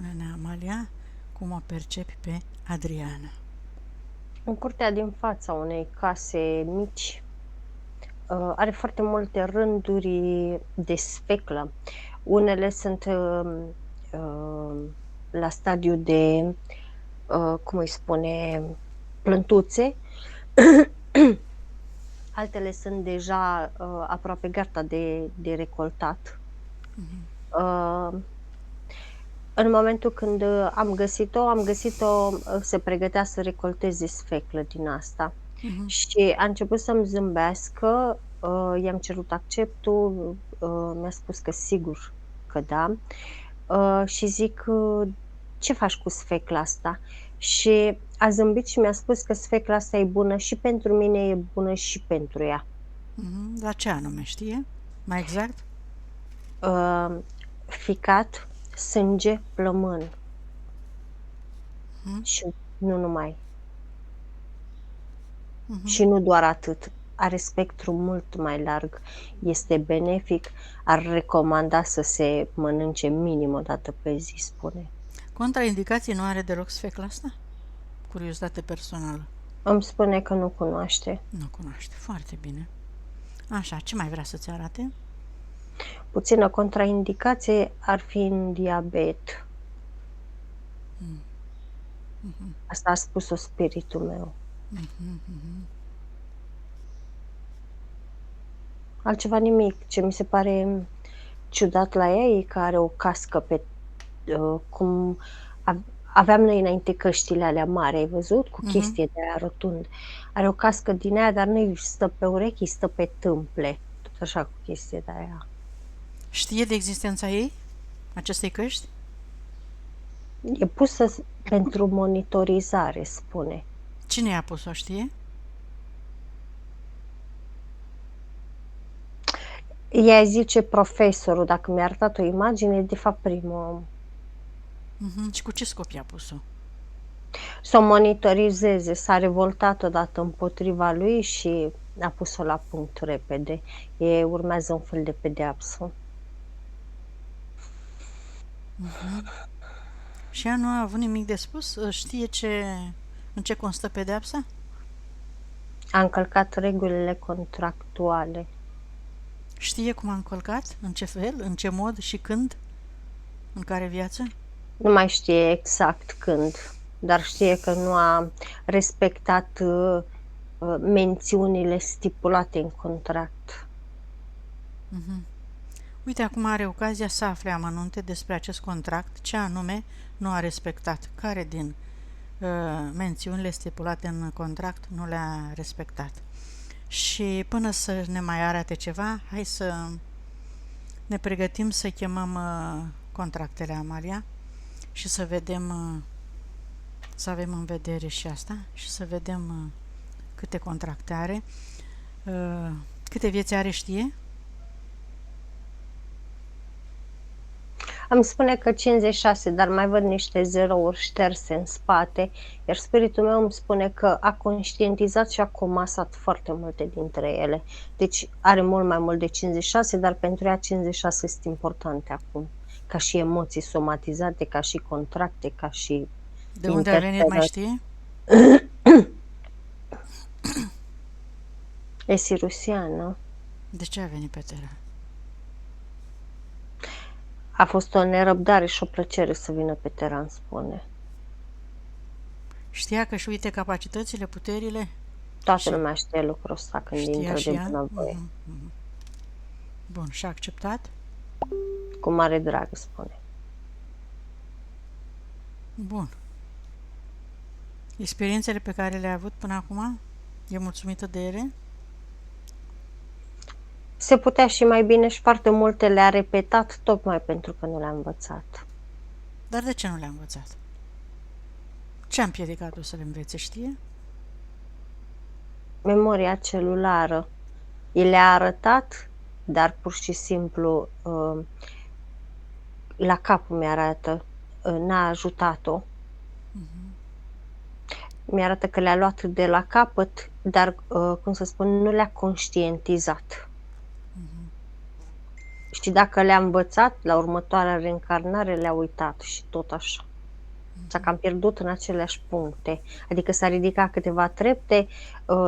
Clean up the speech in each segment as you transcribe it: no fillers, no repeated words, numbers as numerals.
Spune-ne, Amalia, cum o percepi pe Adriana. În curtea din fața unei case mici are foarte multe rânduri de sfeclă. Unele sunt la stadiu de, cum îi spune, plântuțe, altele sunt deja aproape gata de recoltat. În momentul când am găsit-o, se pregătea să recolteze sfeclă din asta și a început să-mi zâmbească, i-am cerut acceptul, mi-a spus că sigur că da, și zic: „Ce faci cu sfecla asta?” Și a zâmbit și mi-a spus că sfecla asta e bună și pentru mine, e bună și pentru ea. Dar ce anume, știe? Mai exact? Ficat, sânge, plămân și nu numai. Și nu doar atât, are spectru mult mai larg, este benefic, ar recomanda să se mănânce minim o dată pe zi, spune. Contraindicații nu are deloc sfecla asta? Curiozitate personală. Îmi spune că nu cunoaște. Nu cunoaște. Foarte bine. Așa, ce mai vrea să-ți arate? Puțină contraindicație ar fi în diabet. Asta a spus-o spiritul meu. Altceva nimic. Ce mi se pare ciudat la ea e că are o cască pe cum aveam noi înainte căștile alea mari, ai văzut? Cu chestie de aia rotund. Are o cască din aia, dar nu-i stă pe urechi, stă pe tâmple. Tot așa cu chestie de aia. Știe de existența ei? Acestei căști? E pusă pentru monitorizare, spune. Cine i-a pus-o, știe? Ea zice profesorul, dacă mi-a arătat o imagine, e de fapt primul om. Și cu ce scop i-a pus-o? Să o monitorizeze, s-a revoltat odată împotriva lui și a pus-o la punct repede. Urmează un fel de pedeapsă. Și ea nu a avut nimic de spus? Știe în ce constă pedeapsa? A încălcat regulile contractuale. Știe cum a încălcat? În ce fel? În ce mod? Și când? În care viață? Nu mai știe exact când, dar știe că nu a respectat mențiunile stipulate în contract. Uite, acum are ocazia să afle amănunte despre acest contract, ce anume nu a respectat, care din mențiunile stipulate în contract nu le-a respectat. Și până să ne mai arate ceva, hai să ne pregătim să chemăm contractele, Amalia, și să vedem, să avem în vedere și asta și să vedem câte contracte are, câte vieți are, știe? Îmi spune că 56, dar mai văd niște zerouri șterse în spate, iar spiritul meu îmi spune că a conștientizat și a comasat foarte multe dintre ele. Deci are mult mai mult de 56, dar pentru ea 56 sunt importante acum, ca și emoții somatizate, ca și contracte, ca și De unde a venit, mai știe? E sirusiană. De ce a venit pe teren? A fost o nerăbdare și o plăcere să vină pe teren, spune. Știa că își uite capacitățile, puterile? Toată lumea știe lucrul ăsta când intră de bunăvoie. Bun, și-a acceptat? Cu mare drag, spune. Bun. Experiențele pe care le-a avut până acum? E mulțumită de ele? Se putea și mai bine și foarte multe le-a repetat tocmai pentru că nu le-a învățat. Dar de ce nu le-a învățat? Ce a împiedicat-o să le învețe, știe? Memoria celulară. I le-a arătat, dar pur și simplu la capul mi-arată, n-a ajutat-o. Mi-arată că le-a luat de la capăt, dar, cum să spun, nu le-a conștientizat. Și dacă le-a învățat, la următoarea reîncarnare le-a uitat și tot așa. S-a cam pierdut în aceleași puncte. Adică s-a ridicat câteva trepte,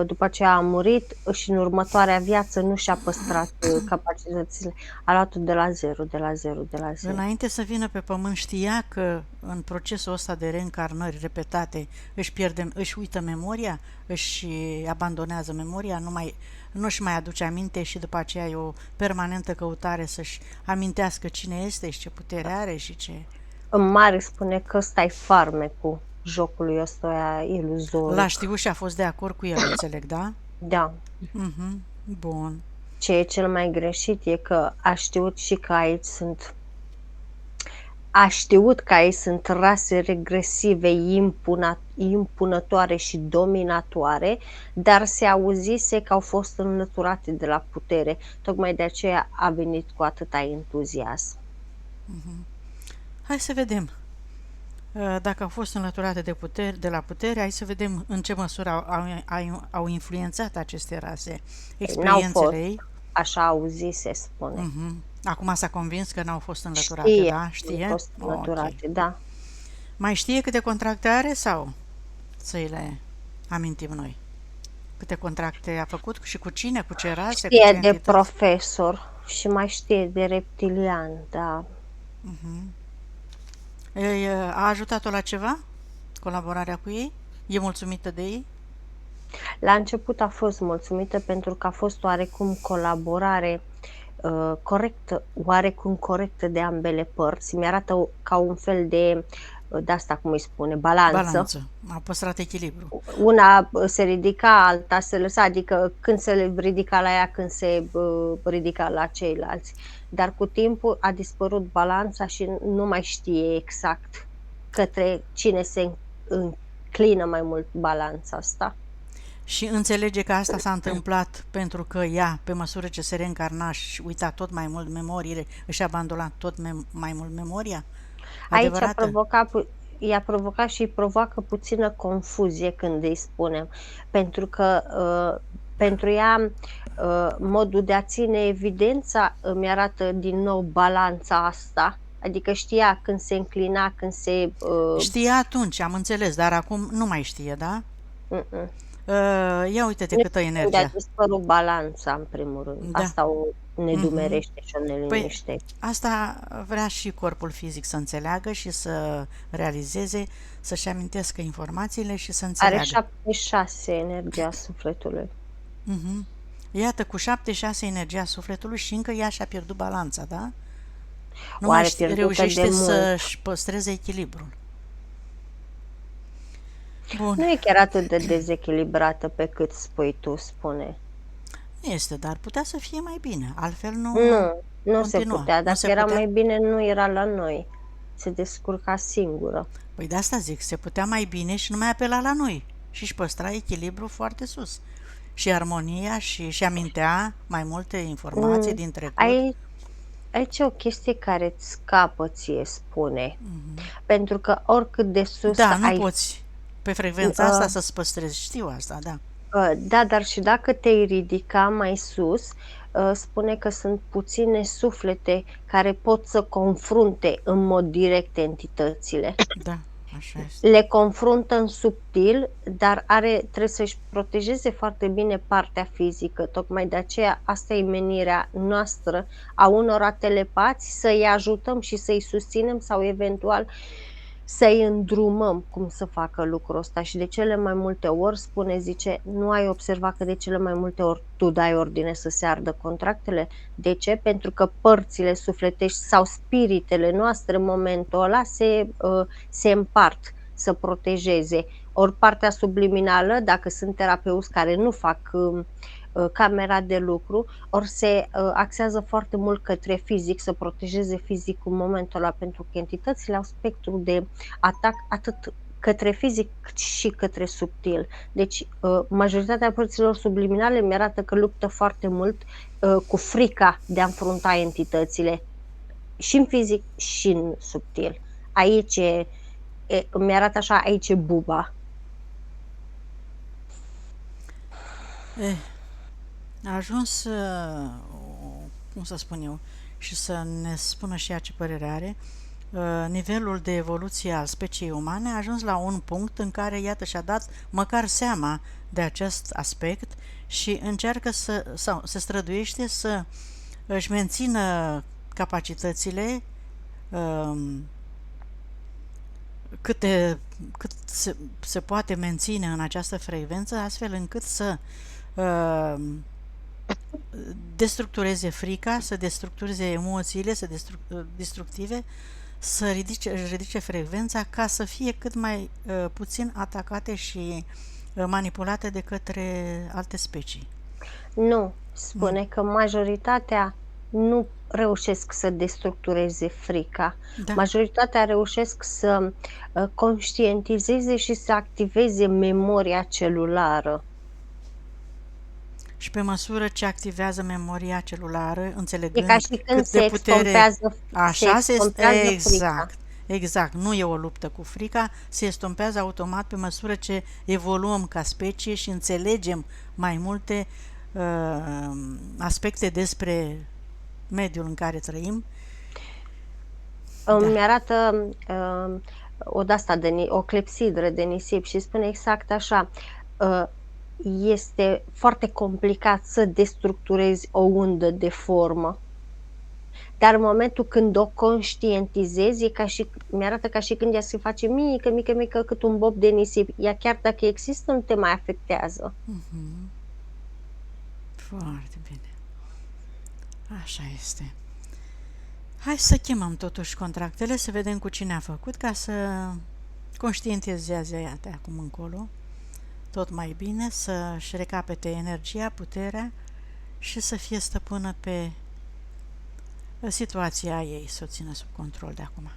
după aceea a murit și în următoarea viață nu și-a păstrat capacitățile. A luat de la zero, de la zero, de la zero. Înainte să vină pe pământ știa că în procesul ăsta de reîncarnări repetate își uită memoria, își abandonează memoria, nu-și mai aduce aminte și după aceea e o permanentă căutare să-și amintească cine este și ce putere are și ce... În mare spune că ăsta e farmecul jocului ăsta iluzoric. L-a știut și a fost de acord cu el, înțeleg, da? Da. Bun. Ce e cel mai greșit e că a știut și că aici sunt rase regresive, impunătoare și dominatoare, dar se auzise că au fost înlăturate de la putere. Tocmai de aceea a venit cu atâta entuziasm. Hai să vedem. Dacă au fost înlăturate de la putere, hai să vedem în ce măsură au influențat aceste rase. Experiențele ei. Așa auzise, spune. Acum s-a convins că n-au fost înlăturate, da? Știe? Au fost înlăturate, okay. Da. Mai știe câte contracte are sau să-i le amintim noi? Câte contracte a făcut și cu cine, cu ce rase? Știe cu ce de entități? profesor și mai știe de reptilian, da. A ajutat-o la ceva? Colaborarea cu ei? E mulțumită de ei? La început a fost mulțumită pentru că a fost oarecum colaborare oarecum corectă de ambele părți. Mi-arată ca un fel de asta, cum îi spune, balanță. A păstrat echilibru. Una se ridica, alta se lăsa, adică când se ridica la ea, când se ridica la ceilalți. Dar cu timpul a dispărut balanța și nu mai știe exact către cine se înclină mai mult balanța asta. Și înțelege că asta s-a întâmplat pentru că ea, pe măsură ce se reîncarna și uita tot mai mult memoriile, își abandona tot mai mult memoria? Adevărată? Aici i-a provocat și provoacă puțină confuzie când îi spunem, pentru că pentru ea modul de a ține evidența îmi arată din nou balanța asta. Adică știa când se înclina, când se... Știa atunci, am înțeles, dar acum nu mai știe, da? Ia uite-te câtă energie. A dispărut balanța, în primul rând. Da. Asta o nedumerește și o neliniște. Asta vrea și corpul fizic să înțeleagă și să realizeze, să-și amintească informațiile și să înțeleagă. Are 76 energia sufletului. Iată, cu 76 energia sufletului și încă ea și-a pierdut balanța, da? Nu mai reușește să-și păstreze echilibrul. Bun. Nu e chiar atât de dezechilibrată pe cât spui tu, spune. Este, dar putea să fie mai bine, altfel nu se putea. Dacă era mai bine, nu era la noi. Se descurca singură. Păi de asta zic, se putea mai bine și nu mai apela la noi. Și își păstra echilibru foarte sus. Și armonia și amintea mai multe informații din trecut. Aici e o chestie care îți scapă ție, spune. Pentru că oricât de sus nu poți pe frecvența asta să-ți păstrezi. Știu asta, da. Da, dar și dacă te-ai ridica mai sus, spune că sunt puține suflete care pot să confrunte în mod direct entitățile. Da, așa este. Le confruntă în subtil, dar trebuie să-și protejeze foarte bine partea fizică. Tocmai de aceea asta e menirea noastră, a unora telepați, să-i ajutăm și să-i susținem sau eventual să-i îndrumăm cum să facă lucrul ăsta. Și de cele mai multe ori zice, nu ai observat că de cele mai multe ori tu dai ordine să se ardă contractele? De ce? Pentru că părțile sufletești sau spiritele noastre în momentul ăla se împart să protejeze. Ori partea subliminală, dacă sunt terapeuți care nu fac camera de lucru, ori se axează foarte mult către fizic, să protejeze fizicul în momentul ăla, pentru că entitățile au spectru de atac atât către fizic cât și către subtil. Deci majoritatea părților subliminale mi arată că luptă foarte mult cu frica de a înfrunta entitățile și în fizic și în subtil. Aici mi arată așa, aici e buba. A ajuns, cum să spun eu, și să ne spună și ea ce părere are. Nivelul de evoluție al speciei umane a ajuns la un punct în care, iată, și-a dat măcar seama de acest aspect și încearcă sau se străduiește să își mențină capacitățile cât se poate menține în această frecvență, astfel încât să destructureze frica, să destructureze emoțiile, destructive, să ridice frecvența ca să fie cât mai puțin atacate și manipulate de către alte specii. Nu, spune că majoritatea nu reușesc să destructureze frica. Da. Majoritatea reușesc să conștientizeze și să activeze memoria celulară. Și pe măsură ce activează memoria celulară, înțelegând E ca și când cât de putere... Așa se exact. Exact, nu e o luptă cu frica, se estompează automat pe măsură ce evoluăm ca specie și înțelegem mai multe aspecte despre mediul în care trăim. Îmi arată o clepsidră de nisip și spune exact așa: este foarte complicat să destructurezi o undă de formă, dar în momentul când o conștientizezi, mi-arată ca și când ea se face mică cât un bob de nisip. Ea chiar dacă există, nu te mai afectează. Foarte bine. Așa este. Hai să chemăm totuși contractele, să vedem cu cine a făcut, ca să conștientizeze ea de acum încolo tot mai bine, să-și recapete energia, puterea și să fie stăpână pe situația ei, să o țină sub control de acum.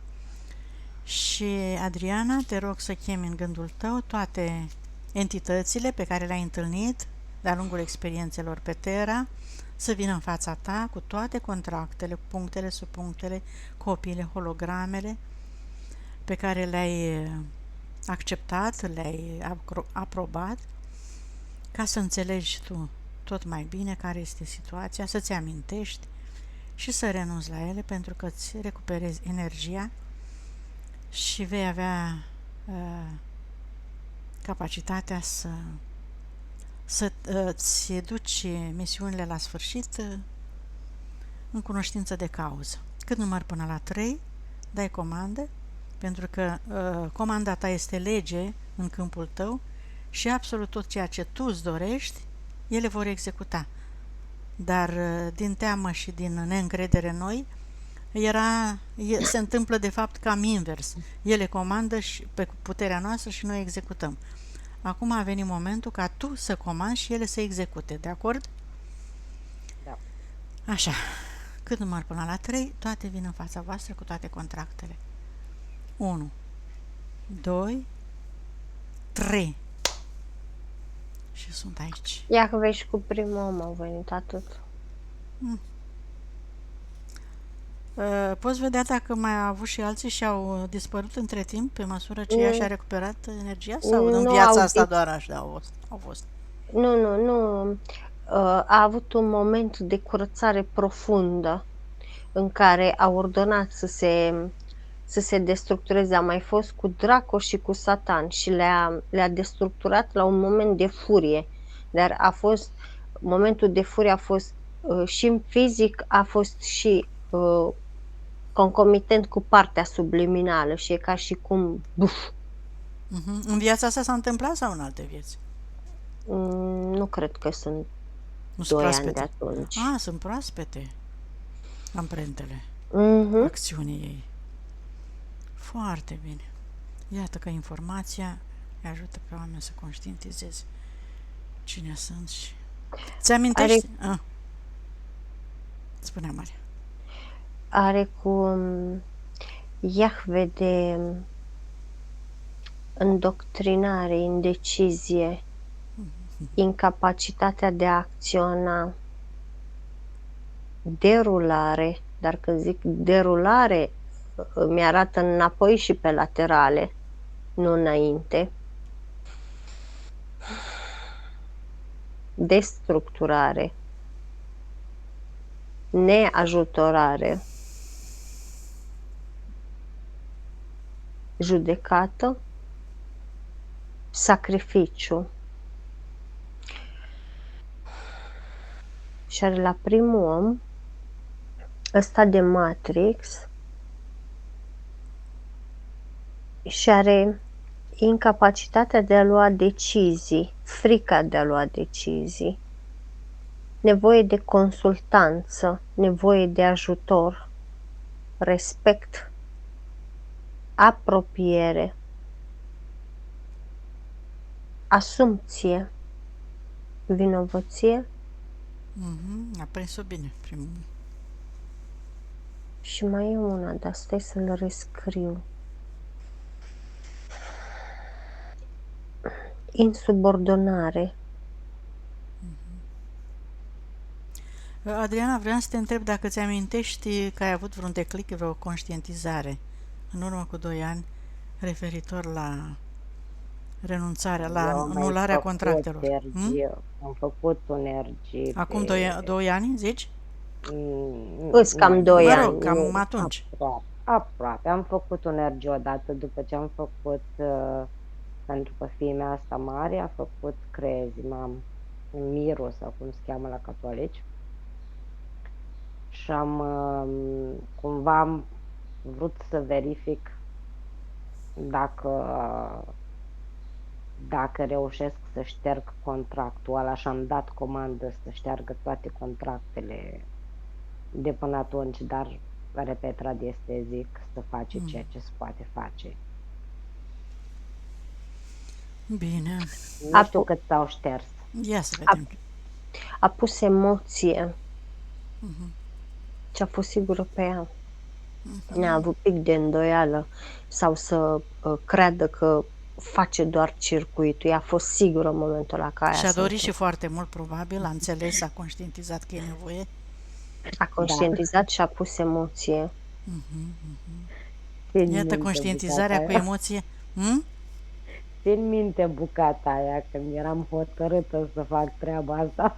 Și Adriana, te rog să chemi în gândul tău toate entitățile pe care le-ai întâlnit de-a lungul experiențelor pe Terra, să vină în fața ta cu toate contractele, punctele, subpunctele, copiile, hologramele pe care le-ai acceptat, le-ai aprobat, ca să înțelegi tu tot mai bine care este situația, să-ți amintești și să renunți la ele, pentru că îți recuperezi energia și vei avea capacitatea să-ți duci misiunile la sfârșit în cunoștință de cauză. Cât număr până la 3, dai comandă, pentru că comanda ta este lege în câmpul tău și absolut tot ceea ce tu îți dorești, ele vor executa. Dar din teamă și din neîncredere în noi, se întâmplă de fapt cam invers. Ele comandă și pe puterea noastră și noi executăm. Acum a venit momentul ca tu să comanzi și ele să execute, de acord? Da. Așa. Cât număr până la 3, toate vin în fața voastră cu toate contractele. 1, 2, 3. Și sunt aici. Ia că vezi, cu primul om au venit atât. Poți vedea dacă mai a avut și alții și au dispărut între timp pe măsură ce ea și-a recuperat energia? Sau în viața asta doar așa au fost? Nu. A avut un moment de curățare profundă în care a ordonat să se destructureze. A mai fost cu Draco și cu Satan și le-a destructurat la un moment de furie. Dar momentul de furie a fost și în fizic, a fost și concomitent cu partea subliminală și e ca și cum În viața asta s-a întâmplat sau în alte vieți? Nu cred că sunt 2 ani de atunci. Sunt proaspete amprentele acțiunii ei. Foarte bine. Iată că informația îi ajută pe oameni să conștientizeze cine sunt și... Ți amintești? Spunea Maria. Are cu Iahve de îndoctrinare, indecizie, incapacitatea de a acționa, derulare, dar când zic derulare, mi-arată înapoi și pe laterale, nu înainte, destructurare, neajutorare, judecată, sacrificiu. Și are la primul om ăsta de Matrix și are incapacitatea de a lua decizii, frica de a lua decizii, nevoie de consultanță, nevoie de ajutor, respect, apropiere, asumție, vinovăție A prins-o bine primul. și mai e una, dar stai să-l rescriu. Insubordonare. Adriana, vreau să te întreb dacă ți amintești că ai avut vreun declic, vreo conștientizare în urmă cu 2 ani referitor la renunțarea, la anularea contractelor. Am făcut un RG. Acum 2 ani, zici? Îs cam 2 ani. Mă rog, cam atunci. Aproape. Am făcut un RG odată după ce am făcut, pentru că fiimea asta mare a făcut Miro sau cum se cheamă la catolici. Și cumva am vrut să verific dacă reușesc să șterg contractul ăla și am dat comandă să șteargă toate contractele de până atunci, dar, repet, radiestezic, să face ceea ce se poate face. Bine. Nu știu cât s-au șters. Ia să vedem. A pus emoție și a fost sigură pe ea. Ne-a avut pic de îndoială sau să creadă că face doar circuitul. Ea a fost sigură în momentul ăla că aia Și-a dorit și foarte mult, probabil, a înțeles, a conștientizat că e nevoie. A conștientizat și a pus emoție. Iată, conștientizarea cu emoție. Țin minte bucata aia când eram hotărâtă să fac treaba asta.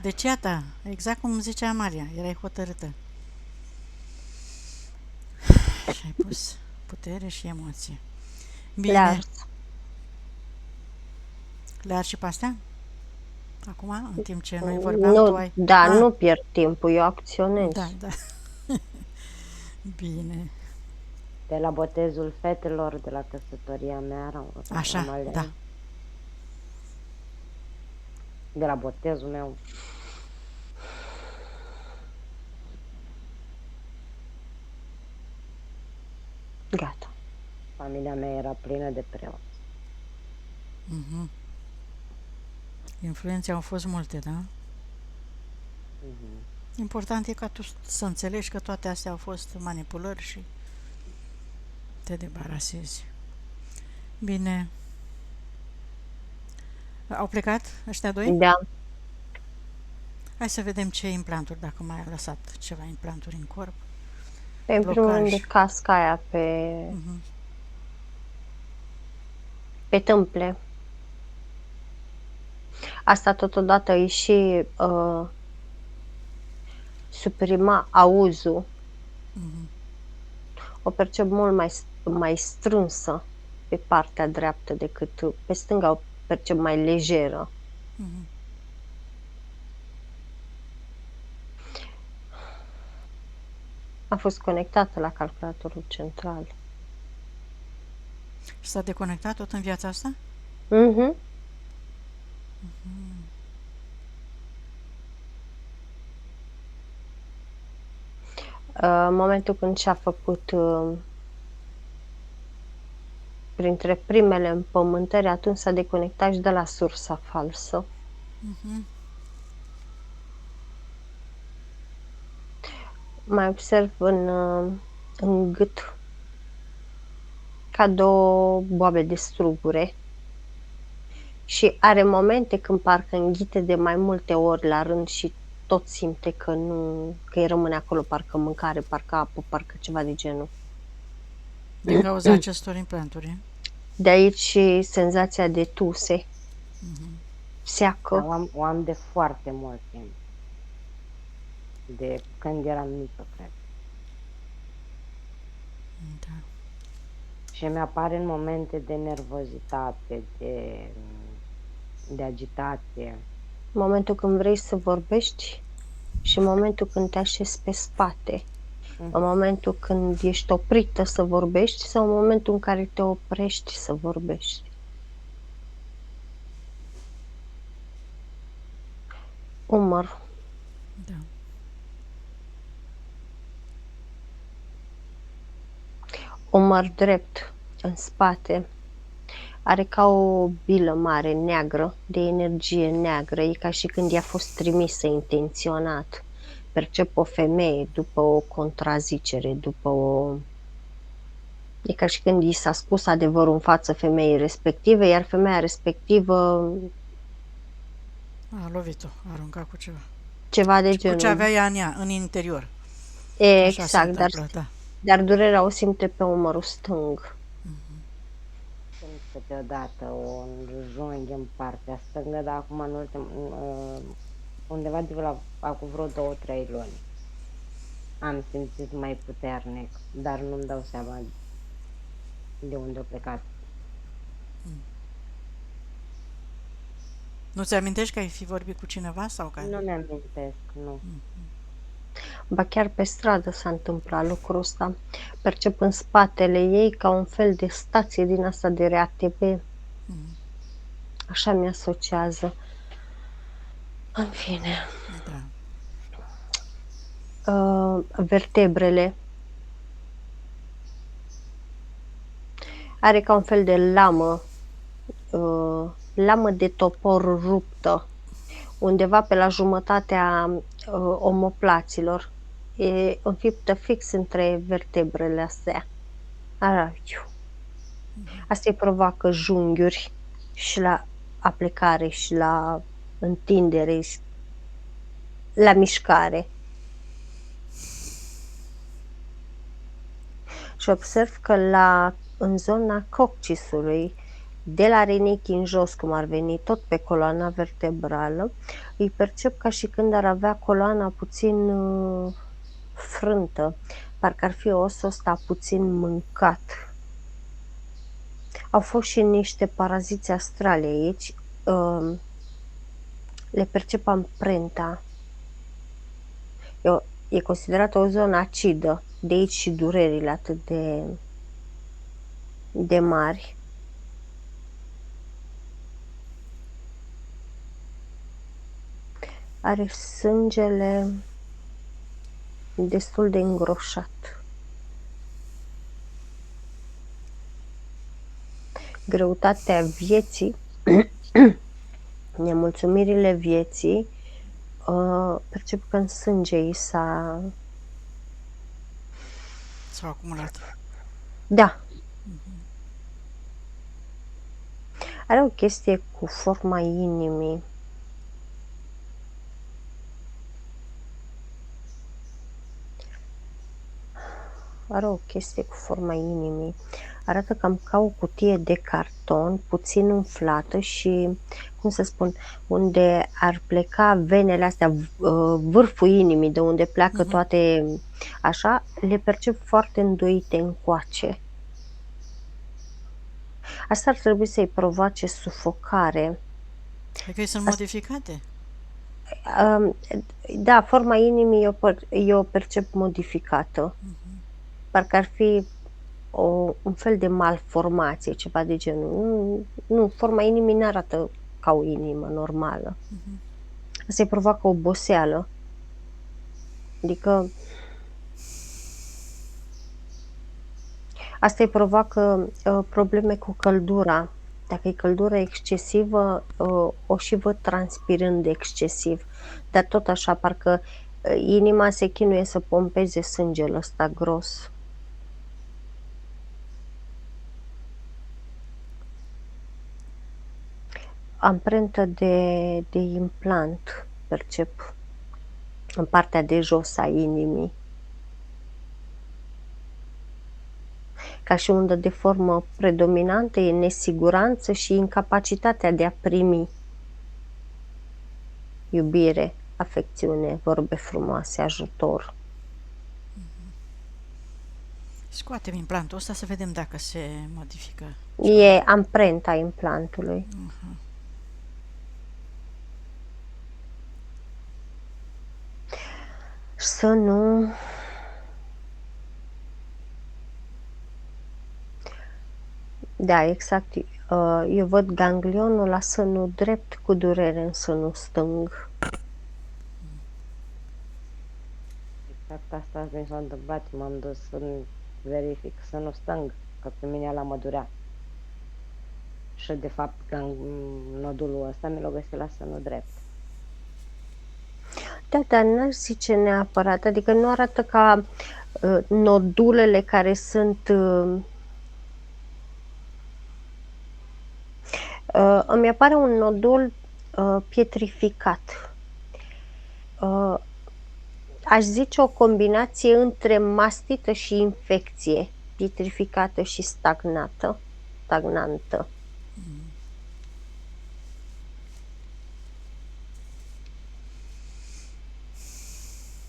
Deci iată, exact cum zicea Maria, erai hotărâtă. Și ai pus putere și emoție. Bine. Le-ar și pe astea? Acum, în timp ce noi vorbeam, tu ai... Nu pierd timpul, eu acționez. Da. Bine. De la botezul fetelor, de la căsătoria mea. Așa, da. De la botezul meu. Gata. Familia mea era plină de preoți. Influențe au fost multe, da? Important e ca tu să înțelegi că toate astea au fost manipulări și te debarasezi. Bine. Au plecat ăștia 2? Da. Hai să vedem ce implanturi, dacă mai ai lăsat ceva implanturi în corp. În primul rând de casca aia pe tâmple. Asta totodată e și suprima auzul. O percep mult mai strânsă pe partea dreaptă decât pe stânga, o percep mai lejeră. A fost conectată la calculatorul central. Și s-a deconectat tot în viața asta? În momentul când și-a făcut printre primele împământări, atunci s-a deconectat și de la sursa falsă. Mai observ în gât ca 2 boabe de strugure și are momente când parcă înghite de mai multe ori la rând și tot simte că îi rămâne acolo parcă mâncare, parcă apă, parcă ceva de genul. Din cauza acestor implanturi. De aici și senzația de tuse. Seacă. O am de foarte mult timp. de când eram mică, cred. Da. Și mi-apare în momente de nervozitate, de agitație. Momentul când vrei să vorbești și momentul când te așezi pe spate. În momentul când ești oprită să vorbești sau în momentul în care te oprești să vorbești. Umăr. Da. Umăr drept, în spate. Are ca o bilă mare, neagră, de energie neagră. E ca și când i-a fost trimisă intenționat. Percep o femeie după o contrazicere, după o... E ca și când i s-a spus adevărul în față femeii respective, iar femeia respectivă A lovit-o, a aruncat cu ceva. ceva de Cu ce genul. avea ea în ea, în interior. Așa se Exact, întâmplă, da. dar durerea o simte pe umărul stâng. Sunt câteodată o înjunghi în partea stângă, dar acum în undeva de la acum vreo 2-3 luni am simțit mai puternic, dar nu-mi dau seama de unde a plecat. Nu-ți amintești că ai fi vorbit cu cineva sau că... Nu mi-amintesc, nu. Ba chiar pe stradă s-a întâmplat lucrul ăsta. Percep în spatele ei ca un fel de stație din asta de RATP. Așa mi-asociază. În fine. Da. Vertebrele. Are ca un fel de lamă. Lamă de topor ruptă. Undeva pe la jumătatea omoplaților. E înfiptă fix între vertebrele astea. Asta îi provoacă junghiuri și la aplecare și la întindere și la mișcare. Și observ că în zona coccisului, de la renichi în jos, cum ar veni, tot pe coloana vertebrală, îi percep ca și când ar avea coloana puțin frântă, parcă ar fi osul ăsta puțin mâncat. Au fost și niște paraziți astrali aici, le percep amprenta. E considerată o zonă acidă, de aici și durerile atât de mari. Are sângele destul de îngroșat. Greutatea vieții, nemulțumirile vieții, percep că în sânge i s-au acumulat. Da. Are o chestie cu forma inimii. Are o chestie cu forma inimii. Arată cam ca o cutie de carton, puțin umflată și, cum să spun, unde ar pleca venele astea, vârful inimii, de unde pleacă toate, așa, le percep foarte îndoite încoace. Asta ar trebui să-i provoace sufocare. Adică sunt modificate? Da, forma inimii eu o percep modificată. Parcă ar fi un fel de malformație, ceva de genul. Nu, forma inimii nu arată ca o inimă normală. Asta îi provoacă oboseală. Adică asta îi provoacă probleme cu căldura. Dacă e căldură excesivă, o și văd transpirând excesiv. Dar tot așa, parcă inima se chinuie să pompeze sângele ăsta gros. Amprentă de implant, percep, în partea de jos a inimii. Ca și undă de formă predominantă e nesiguranță și incapacitatea de a primi iubire, afecțiune, vorbe frumoase, ajutor. Scoatem implantul ăsta să vedem dacă se modifică. E amprenta implantului. Să nu... Da, exact. Eu văd ganglionul la sânul drept cu durere în sânul stâng. Exact asta mi s-a întâmplat. M-am dus să verific sânul stâng, că pe mine ăla mă durea. Și de fapt nodulul ăsta mi l-a găsit la sânul drept. Da, dar n-aș zice neapărat, adică nu arată ca nodulele care sunt... îmi apare un nodul pietrificat. Aș zice o combinație între mastită și infecție, pietrificată și stagnantă.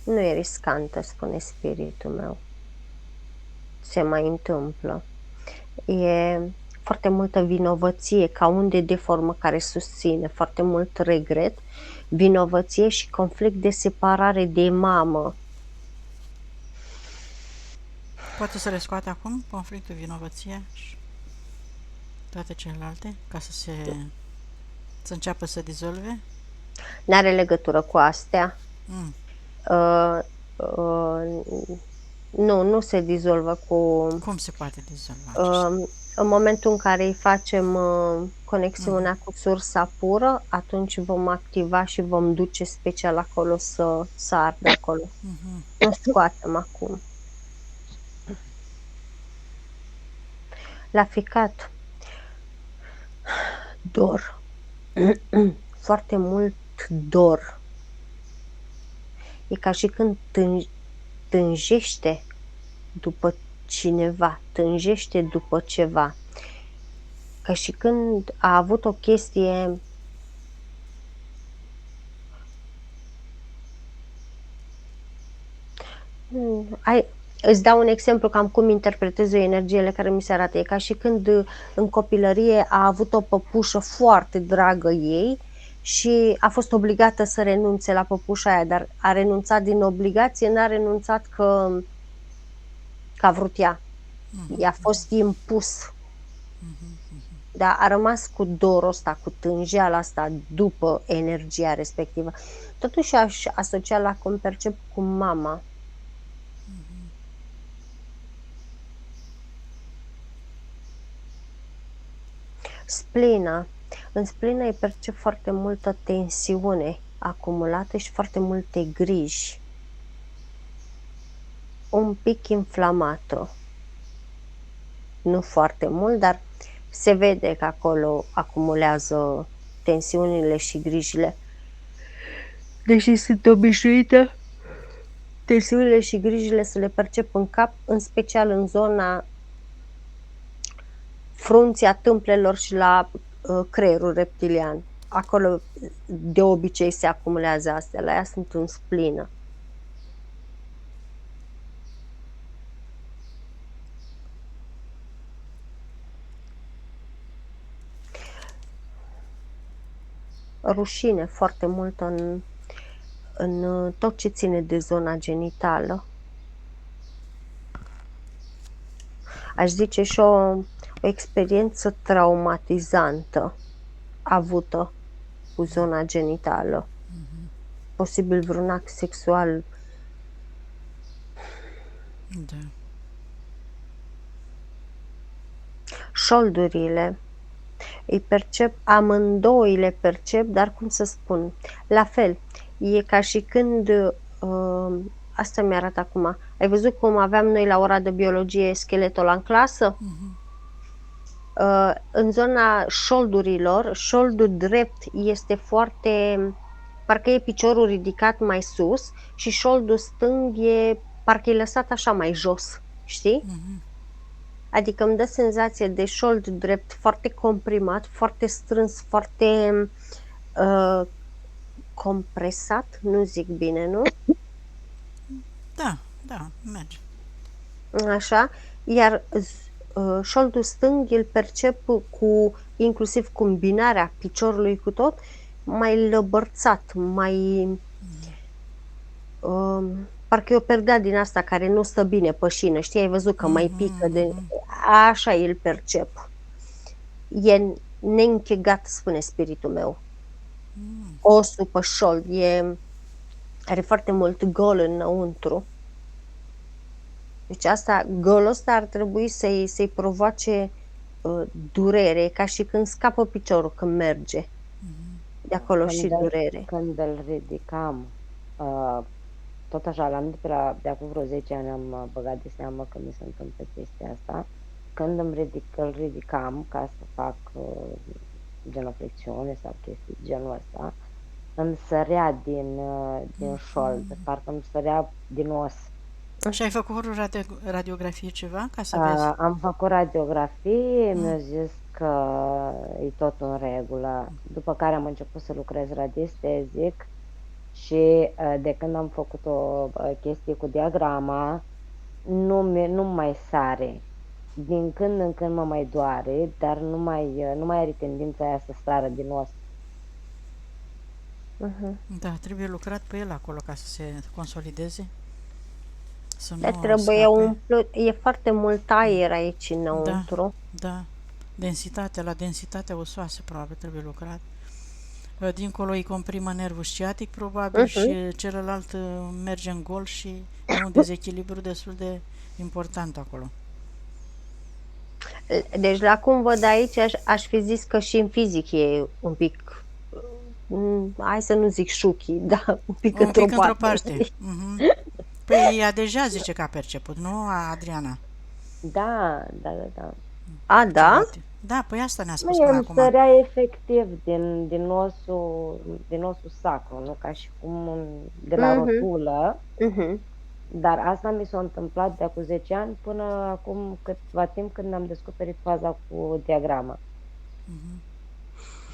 Nu e riscantă, spune spiritul meu. Se mai întâmplă. E foarte multă vinovăție, ca unde de formă care susține, foarte mult regret, vinovăție și conflict de separare de mamă. Poate să le scoate acum conflictul, vinovăția și toate celelalte, ca să înceapă să dizolve? N-are legătură cu astea. Nu se dizolvă cu... Cum se poate dizolva? În momentul în care îi facem conexiunea cu sursa pură, atunci vom activa și vom duce special acolo să ardă acolo. Nu scoatem acum. La ficat, dor. Foarte mult dor. E ca și când tânjește după cineva, tânjește după ceva. Ca și când a avut o chestie îți dau un exemplu cam cum interpretez eu energiile care mi se arată. E ca și când în copilărie a avut o păpușă foarte dragă ei și a fost obligată să renunțe la păpușa aia, dar a renunțat din obligație, n-a renunțat că a vrut ea. I-a fost impus. Dar a rămas cu dorul ăsta, cu tânjeala asta după energia respectivă. Totuși aș asocia la cum percep cu mama. Splina. În splină îi percep foarte multă tensiune acumulată și foarte multe griji. Un pic inflamată. Nu foarte mult, dar se vede că acolo acumulează tensiunile și grijile. Deși sunt obișnuită, tensiunile și grijile să le percep în cap, în special în zona frunții tâmplelor și la creierul reptilian. Acolo de obicei se acumulează astea, la ea sunt în splină. Rușine foarte mult în tot ce ține de zona genitală. Aș zice și o experiență traumatizantă avută cu zona genitală. Posibil vreun act sexual. Da. Șoldurile îi percep, amândouă le percep, dar cum să spun, la fel, e ca și când, asta mi-arată acum, ai văzut cum aveam noi la ora de biologie scheletul ăla în clasă? În zona șoldurilor, șoldul drept este foarte, parcă e piciorul ridicat mai sus și șoldul stâng e, parcă e lăsat așa mai jos, știi? Adică îmi dă senzație de șold drept foarte comprimat, foarte strâns, foarte compresat, nu zic bine, nu? Da, da, merge. Așa, iar șoldul stâng îl percep cu, inclusiv combinarea piciorului cu tot, mai lăbărțat, mai parcă e o perdea din asta care nu stă bine pe șină, știi, ai văzut că mai pică de... Așa îl percep. E neînchegat, spune spiritul meu. Osul pe șold are foarte mult gol înăuntru. Deci golul ăsta ar trebui să-i provoace durere, ca și când scapă piciorul când merge. De acolo și durere. Când îl ridicam, tot așa, l-am zis de acum vreo 10 ani am băgat de seamă că mi se întâmplă chestia asta. Când îl ridicam ca să fac genoflexiune sau chestii genul ăsta, îmi sărea din șold, parcă îmi sărea din os. Și ai făcut radiografie ceva ca să vezi? Am făcut radiografie, mi-au zis că e tot în regulă, după care am început să lucrez radiestezic și de când am făcut o chestie cu diagrama, nu mai sare. Din când în când mă mai doare, dar nu mai are tendința aia să sară din os. Da, trebuie lucrat pe el acolo ca să se consolideze. Dar trebuie umplut, e foarte mult aer aici înăuntru. Da. La densitatea osoasă probabil trebuie lucrat. Dincolo îi comprimă nervul sciatic probabil și celălalt merge în gol și e un dezechilibru destul de important acolo. Deci la cum văd aici aș fi zis că și în fizic e un pic, hai să nu zic șuchi, dar un pic într-o parte. Păi ea deja zice că a perceput, nu, Adriana? Da. A, da? Da, păi asta ne-a spus până acum. Îmi sărea efectiv din osul sacru, nu ca și cum de la rotulă, dar asta mi s-a întâmplat de acum 10 ani până acum câtva timp când am descoperit faza cu diagrama.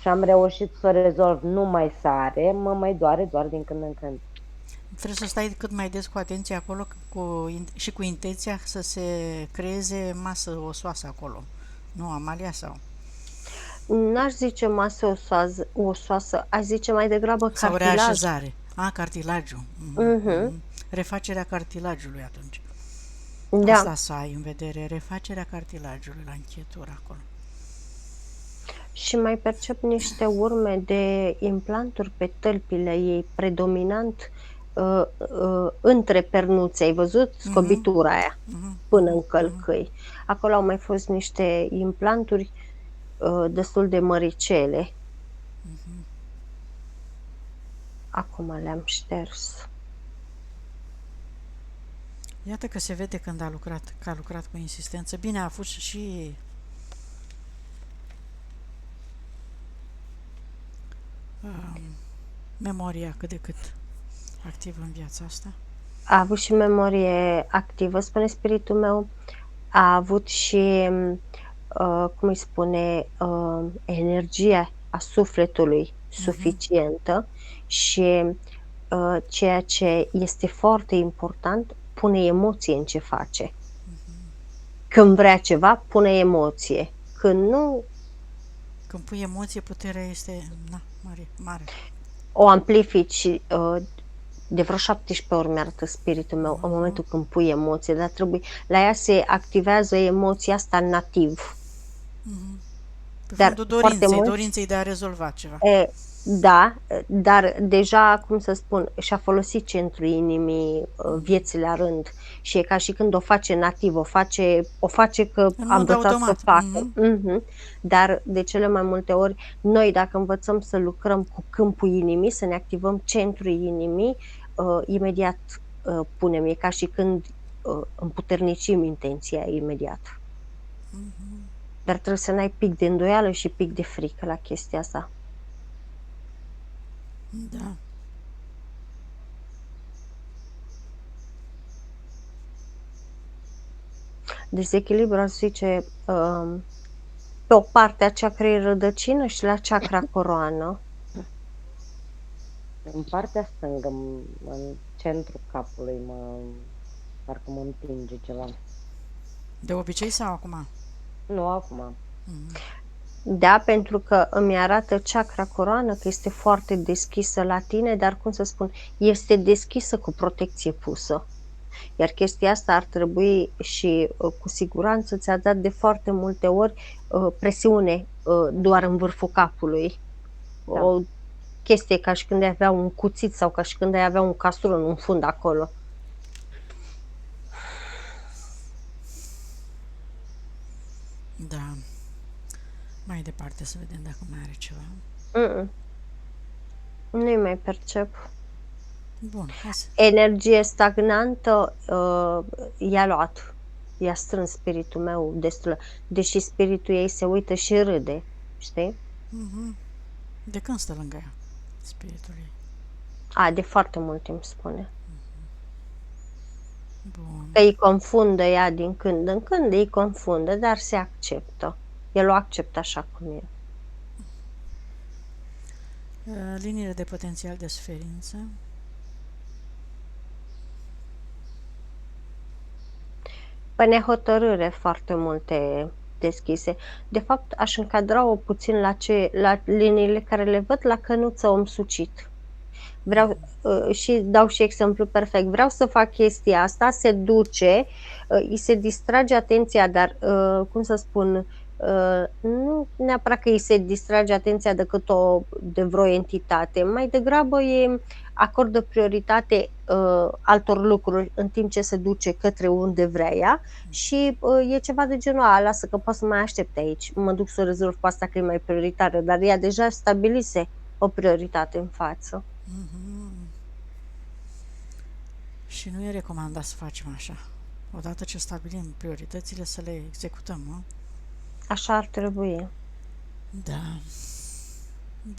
Și am reușit să o rezolv, nu mai sare, mă mai doare doar din când în când. Trebuie să stai cât mai des cu atenție acolo și cu intenția să se creeze masă osoasă acolo. Nu, Amalia, sau? N-aș zice masă osoasă, aș zice mai degrabă cartilaj. Sau reașezare. Cartilagiul. Refacerea cartilagiului atunci. Da. Asta să ai în vedere, refacerea cartilagiului la încheietură acolo. Și mai percep niște urme de implanturi pe tălpile ei, predominant între pernuțe, ai văzut? Scobitura aia, până în călcâi. Acolo au mai fost niște implanturi destul de măricele. Acum le-am șters. Iată că se vede când a lucrat cu insistență. Bine, a fost și memoria cât de cât activă în viața asta. A avut și memorie activă, spune spiritul meu. A avut și, cum îi spune, energia a sufletului suficientă și ceea ce este foarte important, pune emoție în ce face. Când vrea ceva, pune emoție. Când nu... Când pui emoție, puterea este mare. O amplifici de vreo 17 ori, mi-arătă spiritul meu, în momentul când pui emoție, dar la ea se activează emoția asta nativ. Dar dorinței de a rezolva ceva. Da, dar deja, cum să spun, și-a folosit centrul inimii vieții la rând și e ca și când o face nativ, o face că am învățat să facă. Dar de cele mai multe ori, noi dacă învățăm să lucrăm cu câmpul inimii, să ne activăm centrul inimii, imediat punem, e ca și când împuternicim intenția imediat. Dar trebuie să n-ai pic de îndoială și pic de frică la chestia asta. Da. Dezechilibru, aș zice, pe o parte a chakrei rădăcină și la chakra coroană. În partea stângă, în centrul capului, parcă mă împinge ceva. De obicei sau acum? Nu, acum. Da, pentru că îmi arată chakra coroană că este foarte deschisă la tine, dar cum să spun, este deschisă cu protecție pusă. Iar chestia asta ar trebui și cu siguranță ți-a dat de foarte multe ori presiune doar în vârful capului. Da. O chestie ca și când ai avea un cuțit sau ca și când ai avea un castron în fund acolo. Da. Mai departe să vedem dacă mai are ceva. Nu-i mai percep. Bun, hai să... Energie stagnantă i-a luat. I-a strâns spiritul meu destul. Deși spiritul ei se uită și râde, știi? De când stă lângă ea, spiritul ei? De foarte mult timp spune. Bun. Că îi confundă ea din când în când, îi confundă, dar se acceptă. El o acceptă așa cum e. Liniile de potențial de suferință. Pe nehotărâre foarte multe deschise. De fapt, aș încadra-o puțin la liniile care le văd la cănuță om sucit. Vreau și dau și exemplu perfect. Vreau să fac chestia asta, se duce, îi se distrage atenția, dar cum să spun, nu neapărat că îi se distrage atenția de vreo entitate, mai degrabă acordă prioritate altor lucruri în timp ce se duce către unde vrea ea și e ceva de genul lasă că poți să mai aștepte aici, mă duc să rezolv pe asta că e mai prioritară, dar ea deja stabilise o prioritate în față. Și nu e recomandat să facem așa. Odată ce stabilim prioritățile, să le executăm, nu? Așa ar trebui. Da.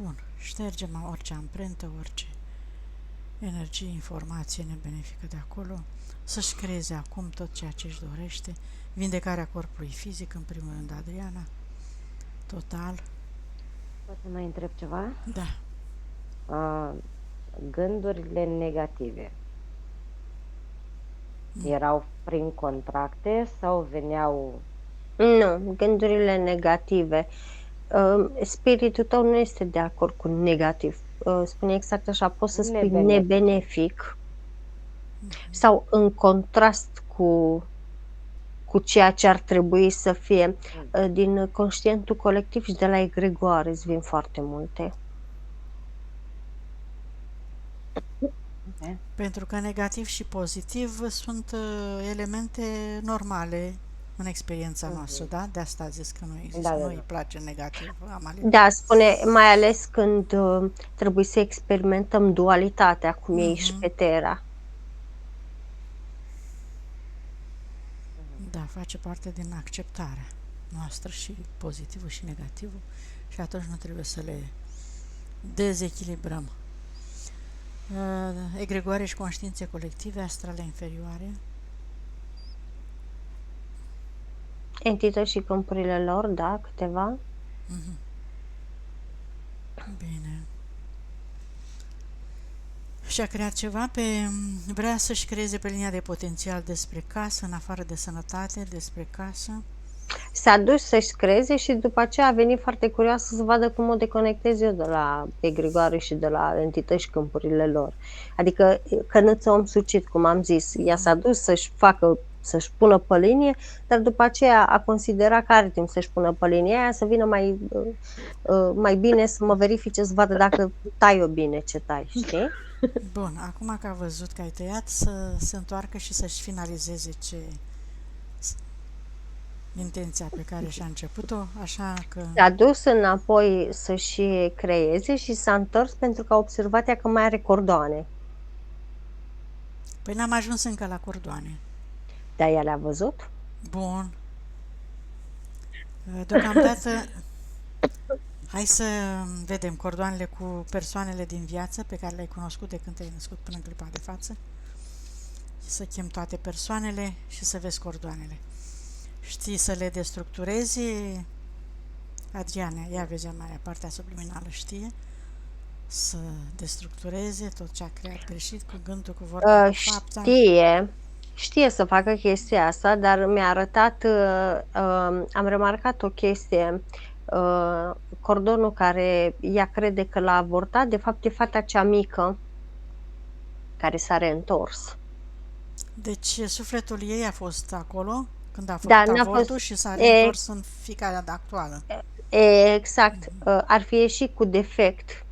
Bun. Ștergem orice amprentă, orice energie, informație nebenefică de acolo. Să-și creeze acum tot ceea ce își dorește. Vindecarea corpului fizic, în primul rând, Adriana. Total. Poate mai întreb ceva? Da. Gândurile negative erau prin contracte sau veneau... Nu, gândurile negative. Spiritul tău nu este de acord cu negativ. Spune exact așa, poți să spui nebenefic sau în contrast cu ceea ce ar trebui să fie. Din conștientul colectiv și de la egregoare îți vin foarte multe. Okay. Pentru că negativ și pozitiv sunt elemente normale în experiența noastră, da? De asta a zis că nu îi place negativ. Da, spune, mai ales când trebuie să experimentăm dualitatea, cum e și pe Terra. Da, face parte din acceptarea noastră și pozitivul și negativul și atunci nu trebuie să le dezechilibrăm. Egregoare și conștiințe colective, astrale inferioare. Entități și câmpurile lor, da, câteva. Bine. Și a creat ceva vrea să-și creeze pe linia de potențial despre casă, în afară de sănătate, despre casă. S-a dus să-și creeze și după aceea a venit foarte curioasă să vadă cum o deconectez eu de la egregoare și de la entități și câmpurile lor. Adică cănuță om sucit, cum am zis. Ea s-a dus să-și pună pe linie, dar după aceea a considerat că are timp să-și pună pe linie aia, să vină mai bine să mă verifice, să vadă dacă tai-o bine ce tai, știi? Bun, acum că a văzut că ai tăiat, să se întoarcă și să-și finalizeze intenția pe care și-a început-o, așa că... S-a dus înapoi să-și creeze și s-a întors pentru că a observat ea că mai are cordoane. Păi n-am ajuns încă la cordoane. Dar ea le-a văzut? Bun. Deocamdată, hai să vedem cordoanele cu persoanele din viață pe care le-ai cunoscut de când te-ai născut până în clipa de față. Să chem toate persoanele și să vezi cordoanele. Știi să le destructurezi? Adriana, ia vezi mai partea subliminală, știe? să destructureze tot ce a creat greșit, cu gândul, cu vorba, cu fapta. Știe să facă chestia asta, dar mi-a arătat, am remarcat o chestie, cordonul care ea crede că l-a avortat, de fapt e fata cea mică care s-a reîntors. Deci sufletul ei a fost acolo când a Da, făcut n-a avortul fost și s-a reîntors în fiica actuală. exact, ar fi ieșit cu defect.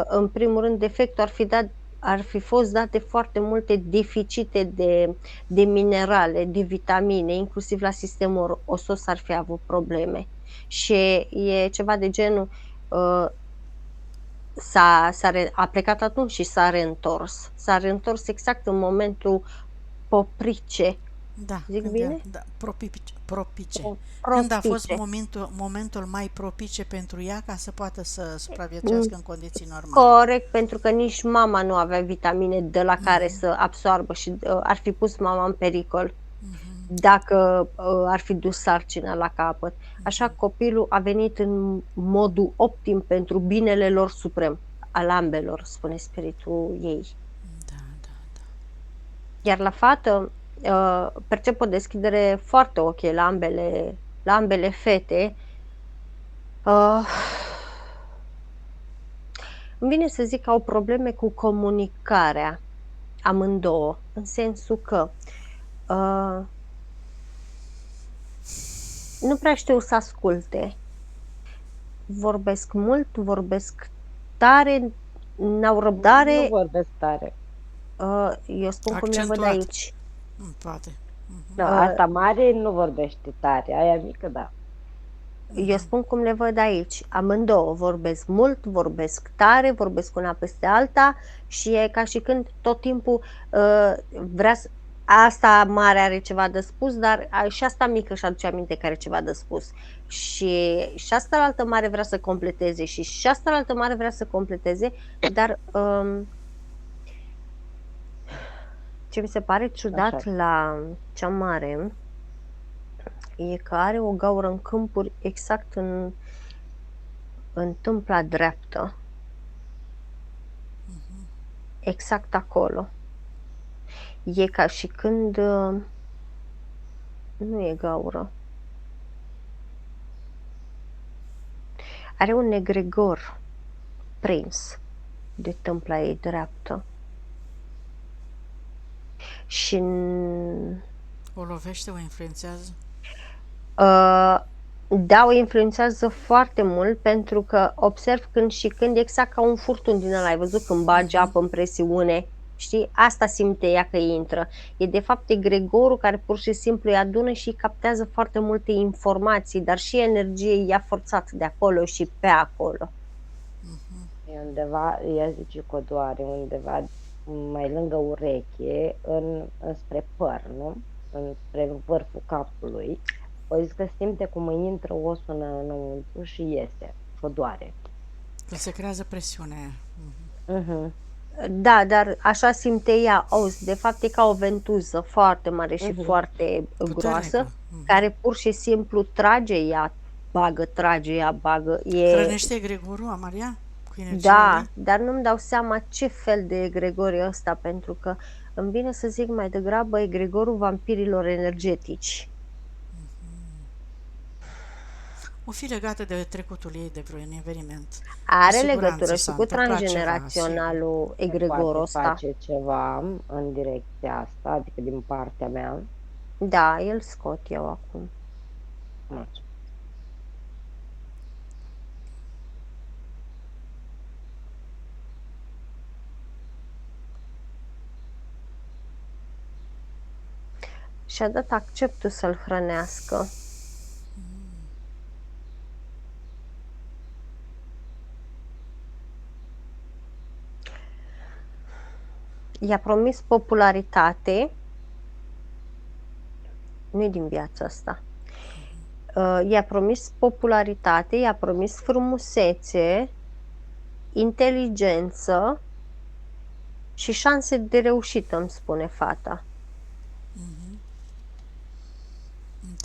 În primul rând, defectul ar fi fost date foarte multe deficite de minerale, de vitamine, inclusiv la sistemul osos ar fi avut probleme. Și e ceva de genul, a plecat atunci și s-a reîntors. S-a reîntors exact în momentul poprice. Da, Zic când bine? Da, propice. Propice. Când a fost momentul mai propice pentru ea ca să poată să supraviețuiască în condiții normale. Corect, pentru că nici mama nu avea vitamine de la care să absoarbă și ar fi pus mama în pericol dacă ar fi dus sarcina la capăt. Așa copilul a venit în modul optim pentru binele lor suprem, al ambelor, spune spiritul ei. Da. Iar la fată percep o deschidere foarte ok la ambele fete. Îmi vine să zic că au probleme cu comunicarea amândouă, în sensul că nu prea știu să asculte. Vorbesc mult, vorbesc tare, n-au răbdare. Nu vorbesc tare. Eu spun cum le văd Accentuat. aici. Poate. Da, asta mare nu vorbește tare, aia mică, da. Eu spun cum le văd aici. Amândouă vorbesc mult, vorbesc tare, vorbesc una peste alta și e ca și când tot timpul asta mare are ceva de spus, dar și asta mică își aduce aminte că are ceva de spus. Și asta la altă mare vrea să completeze și asta la altă mare vrea să completeze, dar ce mi se pare ciudat Așa. la cea mare e că are o gaură în câmpuri exact în tâmpla dreaptă. Exact acolo. E ca și când nu e gaură. Are un egregor prins de tâmpla ei dreaptă. Și O lovește, o influențează? Da, o influențează foarte mult pentru că observ când și când exact ca un furtun din ăla, ai văzut când bagi apă în presiune, știi? Asta simte ea că intră. E de fapt egregorul care pur și simplu îi adună și îi captează foarte multe informații, dar și energie i-a forțat de acolo și pe acolo. E undeva, ea zice că o doare undeva mai lângă ureche, înspre păr, nu? Înspre vârful capului. O zis că simte cum îi intră osul înăuntru și iese, și o doare. Că se creează presiunea aia. Da, dar așa simte ea, auzi, de fapt e ca o ventuză foarte mare și foarte groasă, care pur și simplu trage ea, bagă. Hrănește egregorul, Amaria? Cu energie? Da, dar nu-mi dau seama ce fel de egregor e ăsta, pentru că îmi vine să zic mai degrabă egregorul vampirilor energetici. O fi legată de trecutul ei, de vreun eveniment. Are legătură și cu transgeneraționalul Se egregorul ăsta. poate face ceva în direcția asta, adică din partea mea. Da, îl scot eu acum. Mulțumesc. Și-a dat acceptul să-l hrănească. I-a promis popularitate, nu e din viața asta. I-a promis popularitate, i-a promis frumusețe, inteligență și șanse de reușită, îmi spune fata.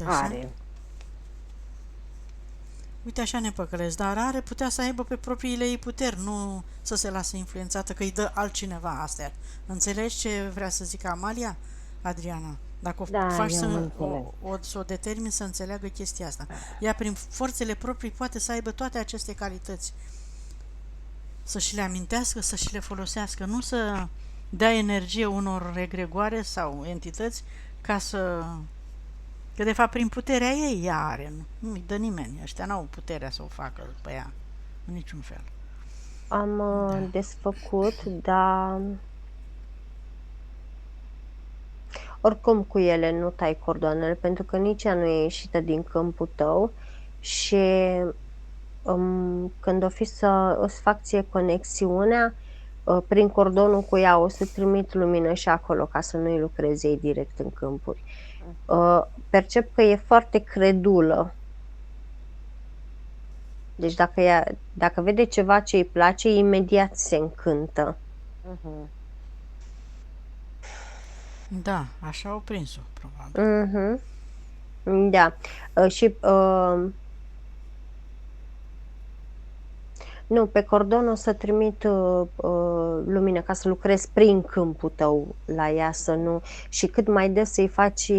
Are. Uite, așa ne păcălesc, dar are putea să aibă pe propriile ei puteri, nu să se lasă influențată că îi dă altcineva astea. Înțelegi ce vrea să zică Amalia, Adriana? Dacă o Da, faci eu am să înțeles. să o determini să înțeleagă chestia asta. Ea, prin forțele proprii, poate să aibă toate aceste calități. Să și le amintească, să și le folosească, nu să dea energie unor egregoare sau entități ca să... Că de fapt prin puterea ei ea are, nu-i dă nimeni, ăștia n-au puterea să o facă pe ea, în niciun fel. Am desfăcut, dar oricum cu ele nu tai cordoanele, pentru că nici ea nu e ieșită din câmpul tău și când o fi să îți fac ție conexiunea, prin cordonul cu ea o să trimit lumină și acolo ca să nu-i lucrezi ei direct în câmpuri. Percep că e foarte credulă. Deci dacă vede ceva ce îi place, imediat se încântă. Mhm. Da, așa au prins-o, probabil. Mhm. Da. Și nu, pe cordon o să trimit lumină ca să lucrez prin câmpul tău la ea, să nu... Și cât mai des să-i faci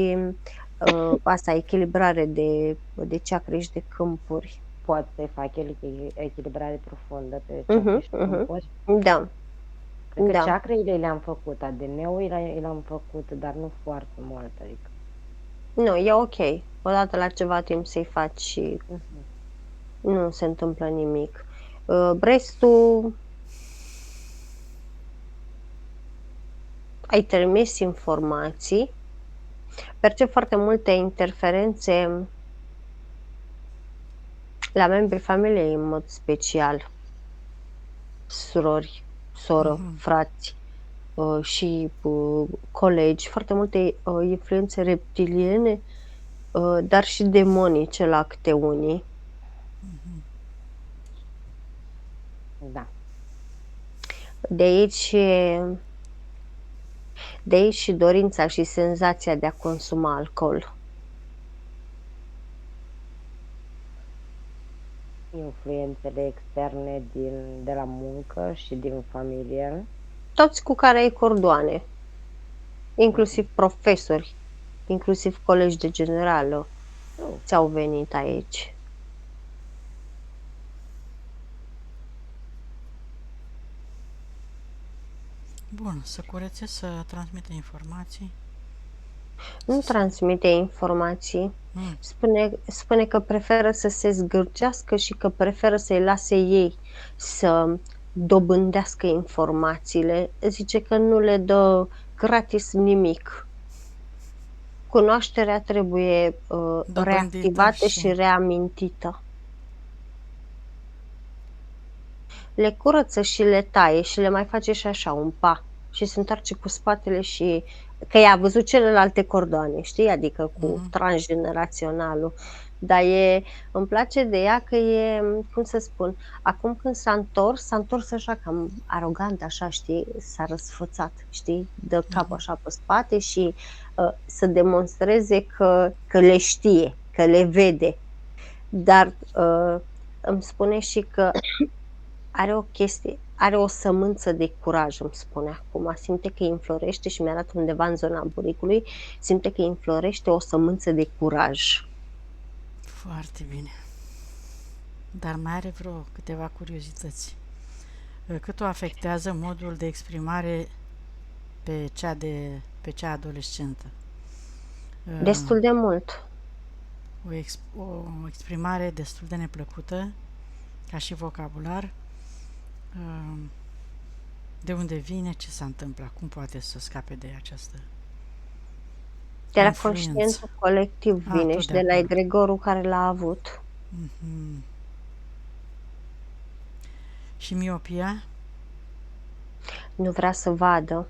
asta, echilibrare de chakre și de câmpuri. Pot să-i fac echilibrare profundă pe chakre și câmpuri. Da. Cred că Da. chakrele le-am făcut, ADN-ul l-am făcut, dar nu foarte mult, adică. Nu, e ok. Odată la ceva timp să-i faci și nu se întâmplă nimic. Restul ai trimis informații. Percep foarte multe interferențe la membrii familiei în mod special. Surori, soră, frați și colegi. Foarte multe influențe reptiliene, dar și demonice la câte unii. Da. De aici și dorința și senzația de a consuma alcool. Influențele externe de la muncă și din familie. Toți cu care ai cordoane, inclusiv profesori, inclusiv colegi de generală, ți-au venit aici. Bun, să curețe, să transmite informații. Nu transmite informații. Spune că preferă să se zgârcească și că preferă să-i lase ei să dobândească informațiile. Zice că nu le dă gratis nimic. Cunoașterea trebuie reactivată și reamintită. Le curăță și le taie și le mai face și așa un pa și se întoarce cu spatele și că ea a văzut celelalte cordoane, știi? Adică cu transgeneraționalul. Dar îmi place de ea că e, cum să spun, acum când s-a întors așa cam arogant, așa, știi? S-a răsfățat, știi? Dă capul așa pe spate și să demonstreze că le știe, că le vede. Dar îmi spune și că are o chestie, are o sămânță de curaj, îmi spune acum. Simte că îi înflorește și mi-arată undeva în zona buricului, simte că îi înflorește o sămânță de curaj. Foarte bine. Dar mai are vreo câteva curiozități. Cât o afectează modul de exprimare pe cea adolescentă? Destul de mult. O exprimare destul de neplăcută, ca și vocabular. De unde vine, ce s-a întâmplat, cum poate să scape de această de la influență? Conștiința colectiv vine și de la egregorul care l-a avut. Și miopia? Nu vrea să vadă.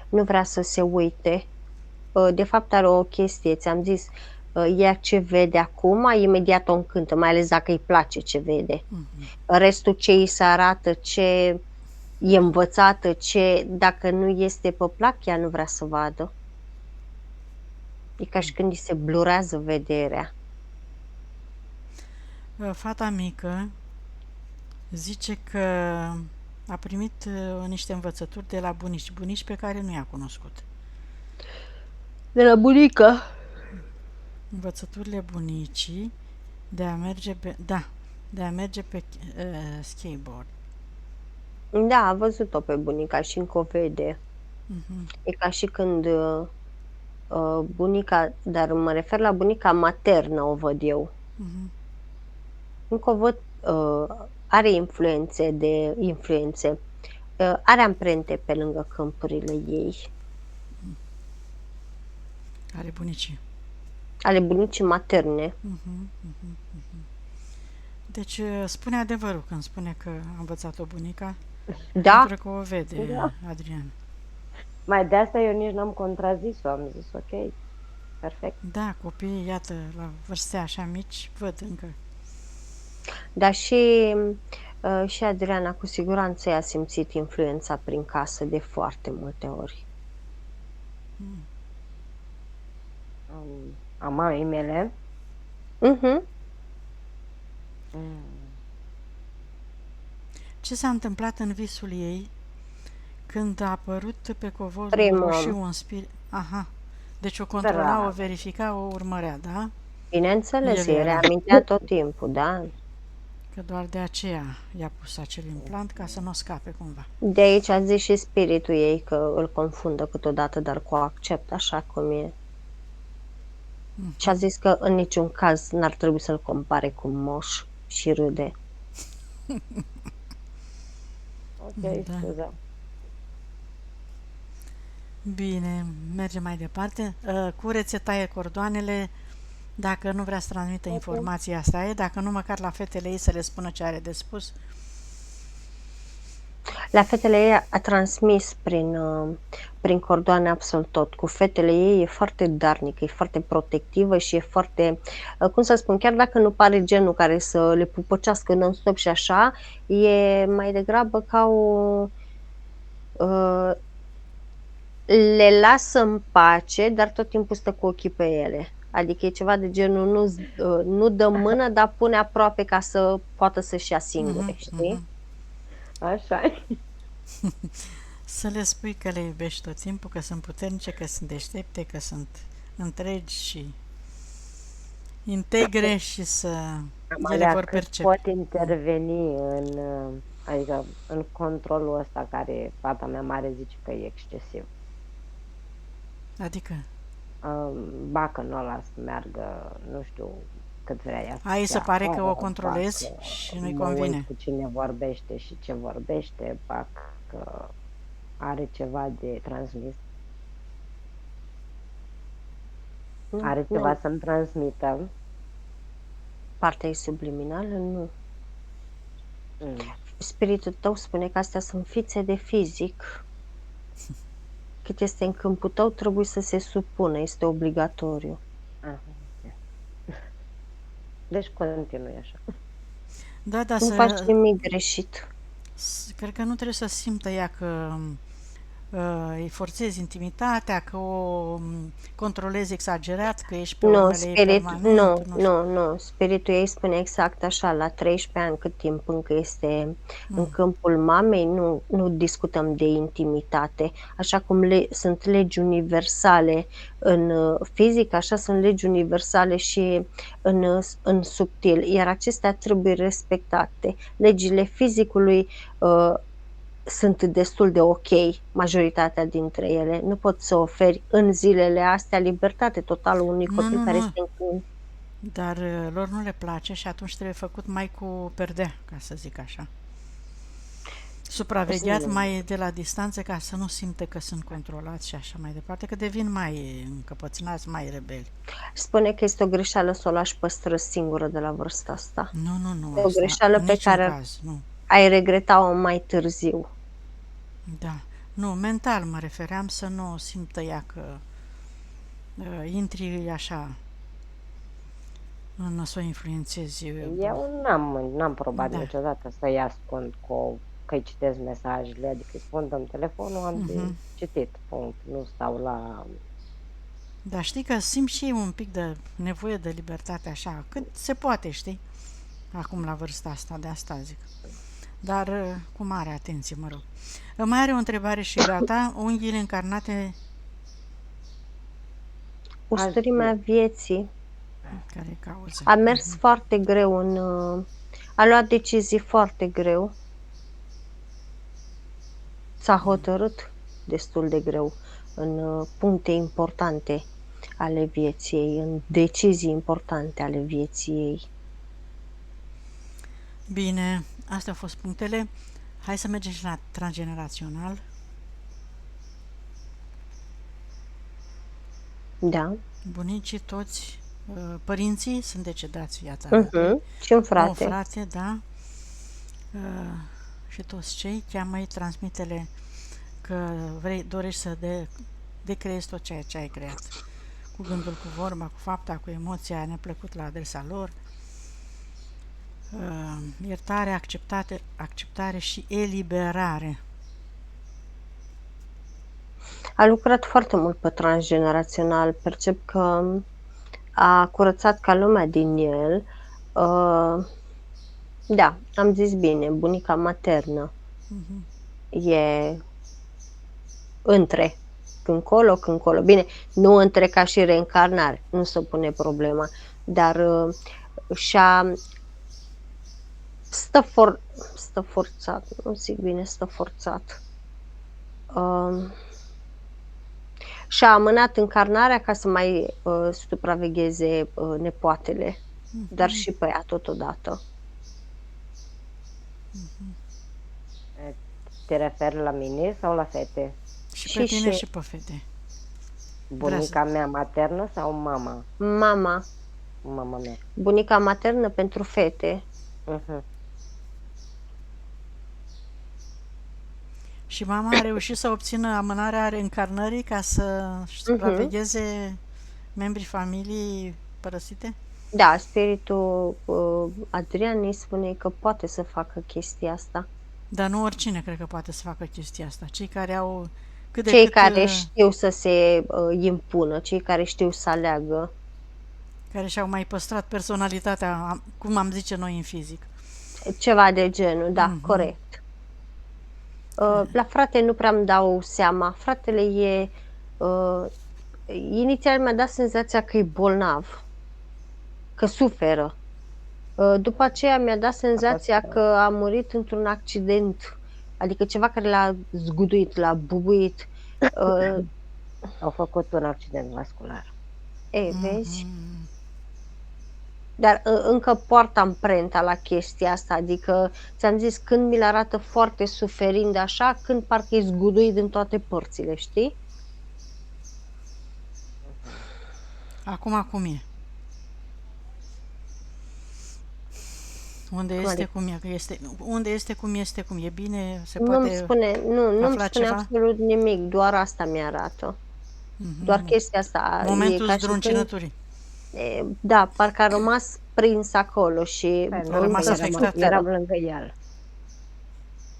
Nu vrea să se uite. De fapt are o chestie, ți-am zis, ea ce vede acum, imediat o încântă, mai ales dacă îi place ce vede. Restul ce îi se arată, ce e învățată, dacă nu este pe plac, ea nu vrea să vadă. E ca și când îi se blurează vederea. Fata mică zice că a primit niște învățături de la bunici pe care nu i-a cunoscut. De la bunica. Învățăturile bunicii de a merge pe skateboard. Da, a văzut-o pe bunica și încă o vede. E ca și când bunica, dar mă refer la bunica maternă, o văd eu. Încă o văd, are influențe, are amprente pe lângă câmpurile ei. Ale bunicii. Ale bunicii materne. Deci spune adevărul când spune că a învățat-o bunica, Da, pentru că o vede, Da. Adrian. Mai de asta eu nici n-am contrazis-o, am zis ok, perfect. Da, copiii, iată, la vârste așa mici, văd încă. dar și Adriana cu siguranță i-a simțit influența prin casă de foarte multe ori. A mamei mele, Mhm. Ce s-a întâmplat în visul ei când a apărut pe covorul Primul. roșu un spirit? Aha. Deci o controla, Bravo. o verifica, o urmărea, da? Bineînțeles, El îi era. reamintea tot timpul, da? Că doar de aceea i-a pus acel implant, ca să nu scape cumva. De aici a zis și spiritul ei că îl confundă câteodată, dar cu accept așa cum e. Și a zis că în niciun caz n-ar trebui să-l compare cu Moș și râde. ok, Da. scuze. Bine, mergem mai departe. Cu rețetaie cordoanele, dacă nu vrea să transmită informația asta e, dacă nu măcar la fetele ei să le spună ce are de spus. La fetele ei a transmis prin cordoane absolut tot. Cu fetele ei e foarte darnică, e foarte protectivă și e foarte, cum să spun, chiar dacă nu pare genul care să le pupăcească non-stop și așa, e mai degrabă ca le lasă în pace, dar tot timpul stă cu ochii pe ele. Adică e ceva de genul, nu dă mână, dar pune aproape ca să poată să-și ia singure, știi? Așa. Să le spui că le iubești tot timpul, că sunt puternice, că sunt deștepte, că sunt întregi și integre și să ele Alea vor cât percepe. pot interveni adică în controlul ăsta care fata mea mare zice că e excesiv. Adică, Bacă nu o las să meargă, nu știu cât vrea ea. ai stea se pare că afară, o controlezi bacă, și nu-i mă uit convine. cu cine vorbește și ce vorbește, bac că are ceva de transmis. Are ceva să-mi transmită. Partea e subliminală? Nu. Spiritul tău spune că astea sunt fițe de fizic. Cât este în câmpul tău, trebuie să se supună, este obligatoriu. Deci continui așa. Da, Nu faci nimic greșit. cred că nu trebuie să simtă ea că îi forțezi intimitatea, că o controlezi exagerat, că ești pe urmele ei permanent. Nu. Spiritul ei spune exact așa, la 13 ani, cât timp încă este în câmpul mamei, nu discutăm de intimitate. Așa cum sunt legi universale în fizic, așa sunt legi universale și în subtil, iar acestea trebuie respectate. Legile fizicului sunt destul de ok, majoritatea dintre ele. Nu poți să oferi în zilele astea libertate totală unui copil care este în... Dar lor nu le place și atunci trebuie făcut mai cu perdea, ca să zic așa. Supravegheat mai de la distanță ca să nu simte că sunt controlați și așa mai departe, că devin mai încăpățânați, mai rebeli. Spune că este o greșeală să o lași păstră singură de la vârsta asta. Nu. E o greșeală pe care ai regreta-o mai târziu. Da. Nu, mental mă refeream, să nu simtă ea că intri așa să o influențezi. Eu n-am probat niciodată să-i ascund că-i citesc mesajele, adică îi spun dăm telefonul, am de citit, punct, nu stau la... Dar știi că simt și eu un pic de nevoie de libertate așa, cât se poate, știi? acum la vârsta asta, de asta zic. Dar cu mare atenție, mă rog. Mai are o întrebare și gata. Unghiile încarnate, Usturimea vieții. care e cauza? A mers foarte greu a luat decizii foarte greu. S-a hotărât destul de greu în puncte importante ale vieții ei, în decizii importante ale vieții ei. Bine, astea au fost punctele. Hai să mergem și la transgenerațional. Da. Bunicii toți, părinții sunt decedați, iată. Și un Un frate. frate, da. Și toți cei, cheamă-i, transmite-le că dorești să decreezi tot ceea ce ai creat. Cu gândul, cu vorba, cu fapta, cu emoția neplăcut la adresa lor. Iertare, acceptare și eliberare. A lucrat foarte mult pe transgenerațional. Percep că a curățat ca lumea din el. Da, am zis bine, bunica maternă e între, când colo. Bine, nu între ca și reîncarnare, nu se pune problema, dar și-a stă forțat, nu zic bine, stă forțat. Și-a amânat încarnarea ca să mai supravegheze nepoatele, dar și pe ea totodată. Te referi la mine sau la fete? Și pe tine și pe fete. Bunica mea maternă sau mama? Mama. Mama mea. Bunica maternă pentru fete. Și mama a reușit să obțină amânarea reîncarnării ca să supravegheze membrii familiei părăsite? Da, spiritul Adrianei spune că poate să facă chestia asta. Dar nu oricine cred că poate să facă chestia asta. Cei care au care știu să se impună, cei care știu să aleagă. Care și-au mai păstrat personalitatea, cum am zice noi în fizic. Ceva de genul, da, corect. La frate nu prea îmi dau seama. Fratele inițial mi-a dat senzația că e bolnav, că suferă. După aceea mi-a dat senzația că a murit într-un accident, adică ceva care l-a zguduit, l-a bubuit. Au făcut un accident vascular. Vezi? Dar încă poartă amprenta la chestia asta, adică ți-am zis, când mi-l arată foarte suferind așa, când parcă e zguduit din toate părțile, știi? Acum cum e? Unde este, cum e? Unde este, cum este, cum e? Bine? Se poate nu-mi spune absolut nimic, doar asta mi-arată. Doar chestia asta. Momentul zdruncinăturii. Da, parcă a rămas prins acolo și a rămas afectat. Eram lângă el.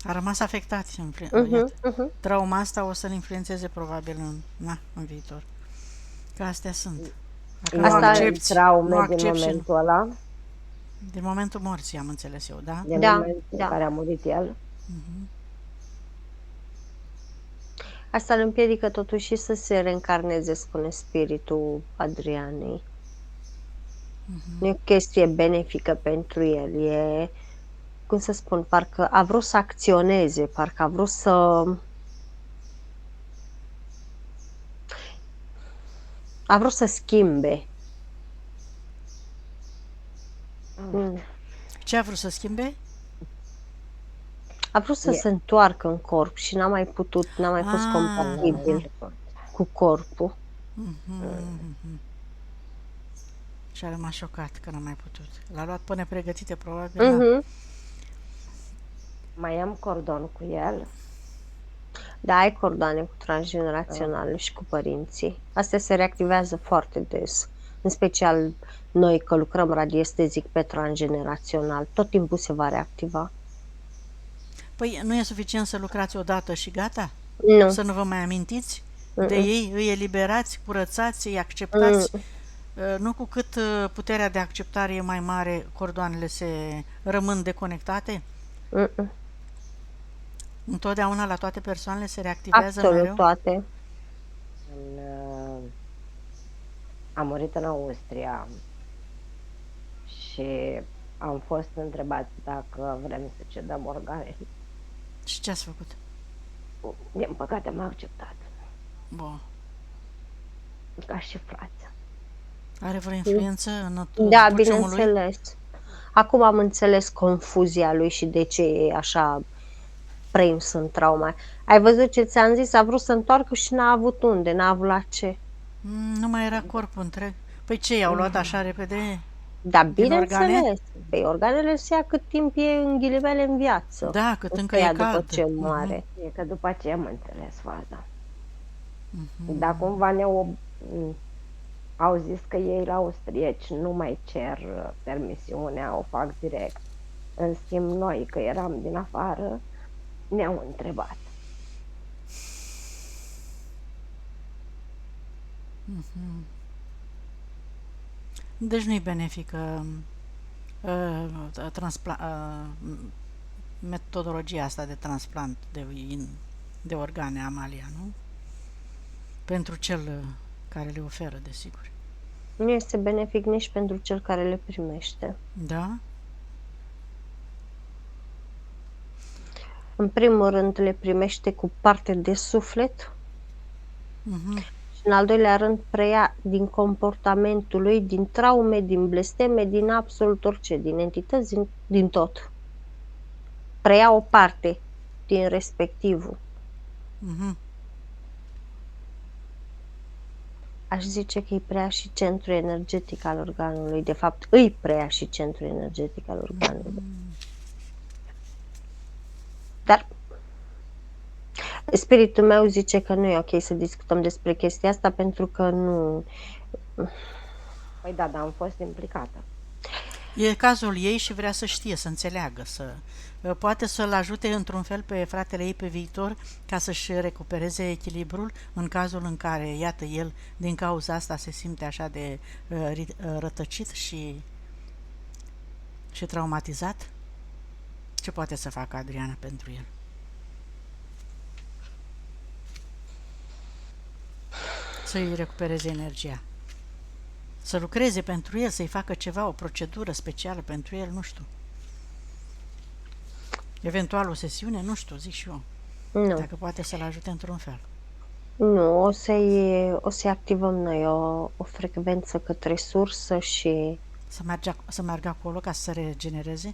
A rămas afectat. Trauma asta o să-l influențeze probabil în viitor. Că astea sunt. Asta traume din momentul ăla. Din momentul morții, am înțeles eu, da? Din momentul în care a murit el. Asta îl împiedică totuși să se reîncarneze, spune spiritul Adrianei. Nu e o chestie benefică pentru el, e, cum să spun, parcă a vrut să acționeze, parcă a vrut să... a vrut să schimbe. Ce a vrut să schimbe? A vrut să se întoarcă în corp și n-a mai putut, n-a mai fost compatibil cu corpul. Și a rămas șocat că n-a mai putut. L-a luat pe nepregătite, probabil. Mai am cordon cu el. Da, ai cordoane cu transgeneraționale și cu părinții. Astea se reactivează foarte des. În special noi, că lucrăm radiestezic pe transgenerațional, tot timpul se va reactiva. Păi nu e suficient să lucrați odată și gata? Nu. Să nu vă mai amintiți de ei, îi eliberați, curățați, îi acceptați, Nu cu cât puterea de acceptare e mai mare, cordoanele se rămân deconectate? Mm-mm. Întotdeauna la toate persoanele se reactivează Absolut mereu? toate. În, am murit în Austria și am fost întrebați dacă vrem să cedăm organe. Și ce ați făcut? Din păcate m-a acceptat, Bun. ca și frați. Are vreo influență în Da, zbuciumul lui? bineînțeles. Acum am înțeles confuzia lui și de ce e așa prins în trauma. Ai văzut ce ți-am zis? A vrut să întoarcă și n-a avut unde, n-a avut la ce. Nu mai era corpul întreg. Păi ce, i-au luat așa repede Dar din organe? bineînțeles, pe organele se ia cât timp e în ghilimele în viață. Da, cât Nu încă se ia e după cald. ce moare. E că după aceea am înțeles faza. Dar cumva au zis că ei la austrieci nu mai cer permisiunea, o fac direct. În schimb, noi, că eram din afară, ne-au întrebat. Deci nu-i benefică metodologia asta de transplant de organe, Amalia, nu? Pentru cel care le oferă, desigur. Nu este benefic nici pentru cel care le primește. Da? În primul rând le primește cu parte de suflet și în al doilea rând preia din comportamentul lui, din traume, din blesteme, din absolut orice, din entități, din tot. Preia o parte din respectivul. Aș zice că îi preia și centrul energetic al organului. De fapt, îi preia și centrul energetic al organului. Dar spiritul meu zice că nu e ok să discutăm despre chestia asta pentru că nu... Păi da, dar am fost implicată. E cazul ei și vrea să știe, să înțeleagă, poate să-l ajute într-un fel pe fratele ei pe viitor ca să-și recupereze echilibrul în cazul în care, iată, el din cauza asta se simte așa de rătăcit și traumatizat. Ce poate să facă Adriana pentru el? Să-i recupereze energia. Să lucreze pentru el, să-i facă ceva, o procedură specială pentru el, nu știu. Eventual o sesiune, nu știu, zic și eu. Nu. Dacă poate să-l ajute într-un fel. Nu, o să-i activăm noi o frecvență către sursă și... Să meargă acolo ca să se regenereze?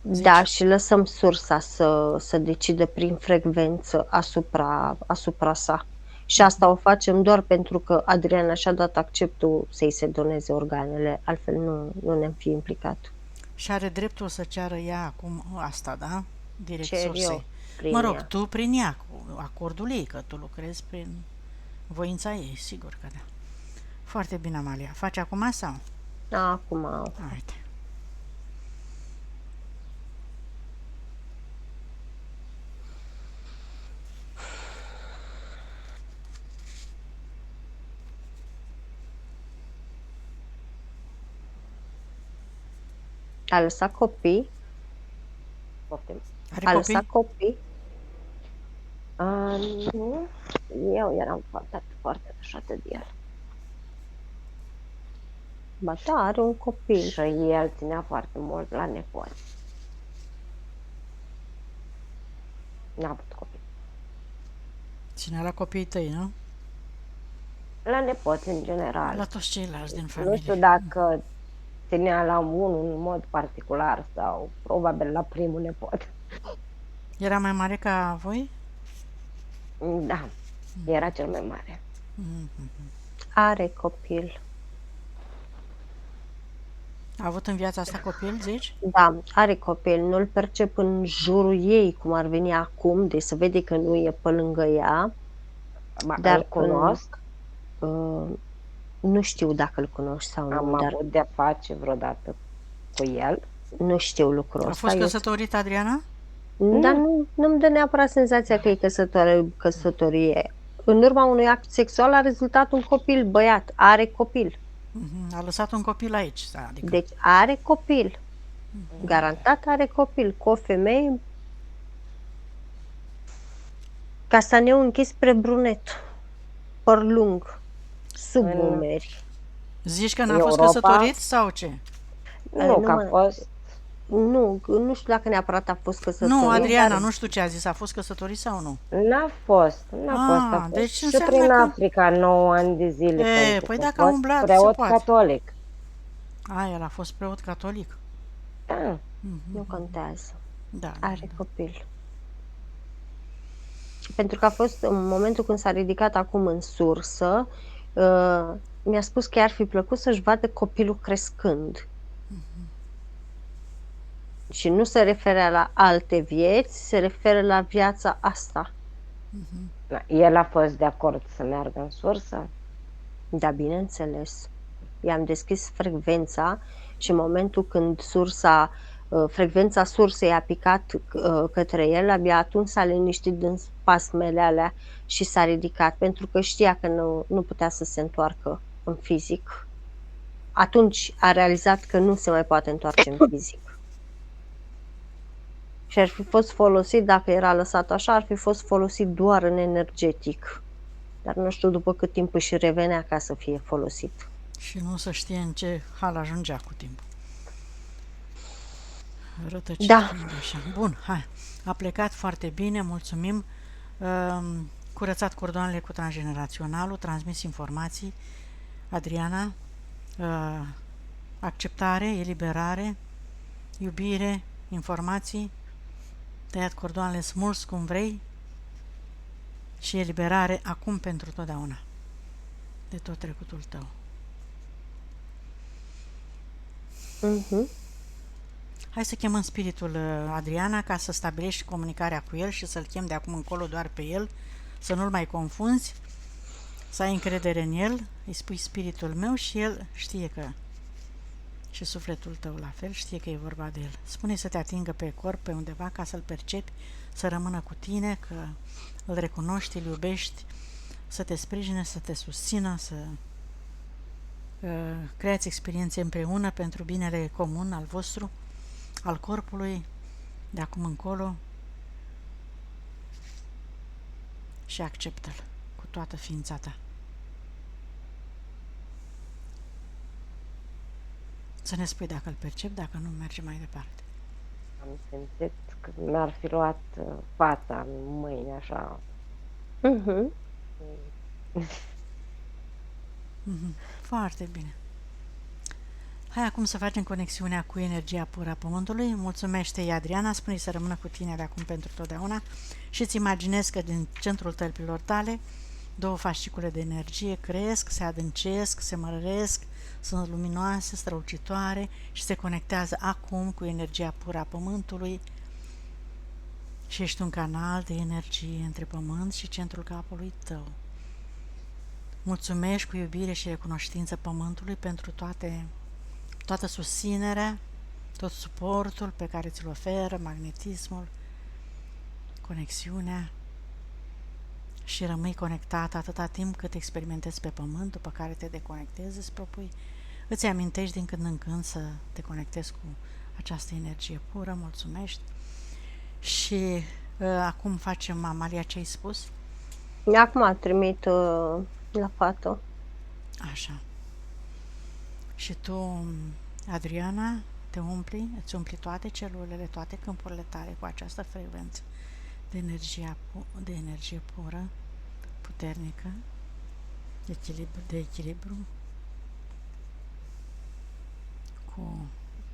Da, și lăsăm sursa să decidă prin frecvență asupra sa. Și asta o facem doar pentru că Adriana și-a dat acceptul să-i se doneze organele, altfel nu ne-am fi implicat. Și are dreptul să ceară ea acum asta, da? Direct Cer sursei. eu prin Mă rog, ea. tu prin ea, cu acordul ei, că tu lucrezi prin voința ei, sigur că da. Foarte bine, Amalia. Faci acum sau? Acum, Uite. a lăsat copii, Poftim. Are a copii? lăsat copii, Nu, eu eram foarte atașată de el. ba da, are un copil. Și el ținea foarte mult la nepoți. N-a avut copii. Ține la copiii tăi, nu? La nepoți în general. La toți ceilalți din Nu familie. știu dacă ținea la unul în mod particular sau probabil la primul nepot. Era mai mare ca voi? Da, era cel mai mare. Are copil. A avut în viața asta copil, zici? Da, are copil. Nu-l percep în jurul ei, cum ar veni acum, de să vede că nu e pe lângă ea. Dar îl cunosc. Nu știu dacă îl cunoști sau nu, Am dar avut de-a face vreodată cu el. nu știu lucrul A ăsta. fost căsătorit, Adriana? Dar nu-mi dă neapărat senzația că e căsătorie. În urma unui act sexual a rezultat un copil, băiat, are copil. A lăsat un copil aici, adică. Deci are copil. Garantat are copil cu o femeie. Castaneu închis spre brunet, păr lung, sub În umeri. Zici că n-a fost Europa, căsătorit sau ce? nu, că a Numai- fost, Nu știu dacă neapărat a fost căsătorit. Nu, Adriana, dar nu știu ce a zis. A fost căsătorit sau nu? n-a fost, a fost. Deci Și înseamnă prin că... Africa 9 ani de zile, pentru păi că dacă a a fost umblat, se preot poate. catolic. El a fost preot catolic. Da, nu contează. Da. Are copil. Pentru că a fost în momentul când s-a ridicat acum în sursă, mi-a spus că i-ar fi plăcut să-și vadă copilul crescând. Și nu se referă la alte vieți, se referă la viața asta. da, el a fost de acord să meargă în sursă. Da, bineînțeles. I-am deschis frecvența și în momentul când frecvența sursei a picat către el, abia atunci s-a liniștit din spasmele alea și s-a ridicat, pentru că știa că nu putea să se întoarcă în fizic. Atunci a realizat că nu se mai poate întoarce în fizic. Și ar fi fost folosit, dacă era lăsat așa, ar fi fost folosit doar în energetic. Dar nu știu după cât timp își revenea ca să fie folosit. Și nu se știe în ce hal ajungea cu timpul. Rătăcit Da. fiind așa. Bun, hai. A plecat foarte bine, mulțumim. Curățat cordoanele cu transgeneraționalul, transmis informații. Adriana, acceptare, eliberare, iubire, informații, tăiat cordoanele, smuls cum vrei și eliberare acum pentru totdeauna de tot trecutul tău. Hai să chemăm spiritul Adriana ca să stabilești comunicarea cu el și să-l chem de acum încolo doar pe el, să nu-l mai confunzi, să ai încredere în el, îi spui spiritul meu și el știe că și sufletul tău la fel, știe că e vorba de el. Spune să te atingă pe corp, pe undeva, ca să-l percepi, să rămână cu tine, că îl recunoști, îl iubești, să te sprijine, să te susțină, să creați experiențe împreună pentru binele comun al vostru, al corpului, de acum încolo, și acceptă-l cu toată ființa ta. Să ne spui dacă îl percep, dacă nu, merge mai departe. Am simțit că mi-ar fi luat fața în mâini, așa. Foarte bine. Hai acum să facem conexiunea cu energia pură a Pământului. Mulțumește-i, Adriana, spune-i să rămână cu tine de acum pentru totdeauna și îți imaginezi că din centrul tălpilor tale două fascicule de energie cresc, se adâncesc, se măresc, sunt luminoase, strălucitoare și se conectează acum cu energia pură a Pământului și ești un canal de energie între Pământ și centrul capului tău. Mulțumești cu iubire și recunoștință Pământului pentru toată susținerea, tot suportul pe care ți-l oferă, magnetismul, conexiunea, și rămâi conectat atâta timp cât experimentezi pe Pământ, după care te deconectezi, îți propui, îți amintești din când în când să te conectezi cu această energie pură, mulțumești. Și acum facem, Amalia, ce ai spus? Acum trimit la fată. Așa. Și tu, Adriana, îți umpli toate celulele, toate câmpurile tale cu această frecvență de energie pură, puternică, de echilibru cu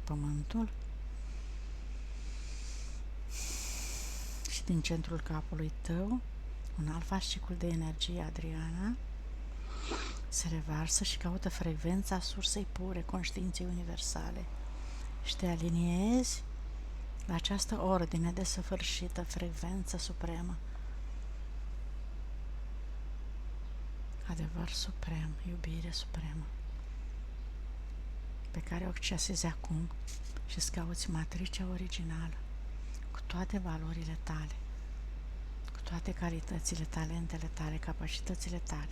Pământul. Și din centrul capului tău, un alt fascicul de energie, Adriana, se revarsă și caută frecvența sursei pure, conștiinței universale. Și te aliniezi la această ordine desăvârșită, frecvență supremă. Adevăr suprem, iubire supremă, pe care o accesezi acum și îți cauți matricea originală, cu toate valorile tale, cu toate calitățile, talentele tale, capacitățile tale.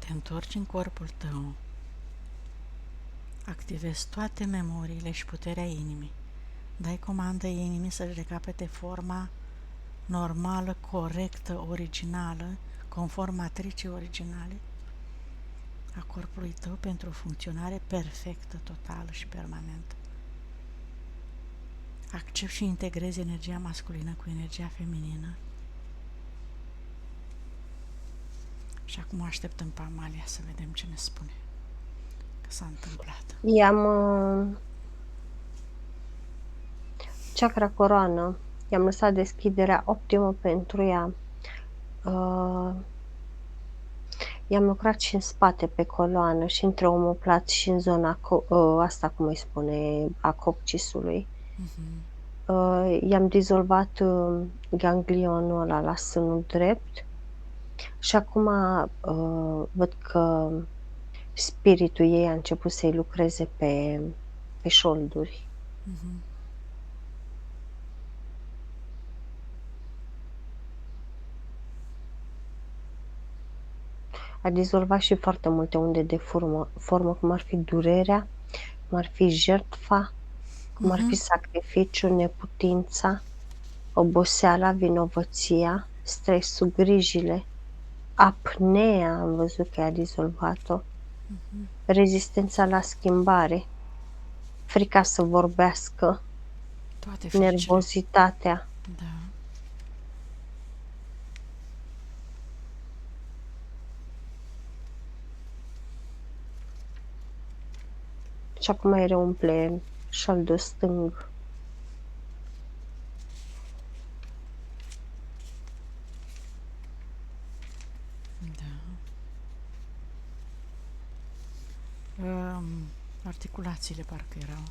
Te întorci în corpul tău, activezi toate memoriile și puterea inimii. Dai comandă inimii să-și recapete forma normală, corectă, originală, conform matricii originale a corpului tău pentru o funcționare perfectă, totală și permanentă. Accept și integrezi energia masculină cu energia feminină. Și acum așteptăm pe Amalia să vedem ce ne spune. Că s-a întâmplat. Chakra coroană. I-am lăsat deschiderea optimă pentru ea. I-am lucrat și în spate pe coloană și între omoplat și în zona asta, cum îi spune, a coccisului. I-am dizolvat ganglionul ăla la sânul drept și acum văd că spiritul ei a început să-i lucreze pe șolduri. A dizolvat și foarte multe unde de formă, cum ar fi durerea, cum ar fi jertfa, cum ar fi sacrificiul, neputința, oboseala, vinovăția, stresul, grijile, apnea, am văzut că a dizolvat-o, rezistența la schimbare, frica să vorbească, Toate fricile. nervozitatea. Da. Și acum îi reumple șoldul stâng. Da. Articulațiile parcă erau.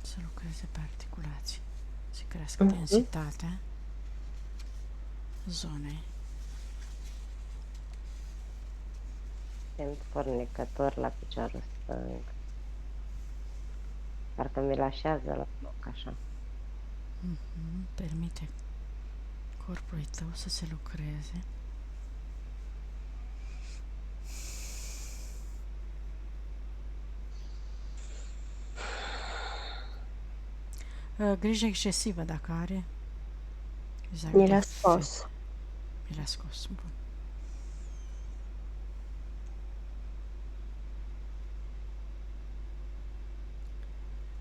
Să lucreze pe articulații. Să crească densitatea zonei. Simt fornicător la piciorul stâng. Parcă mi-l așează la loc, așa. Permite corpului tău să se lucreze. Grijă excesivă dacă are. Mi l-a scos. Mi l-a scos, bun.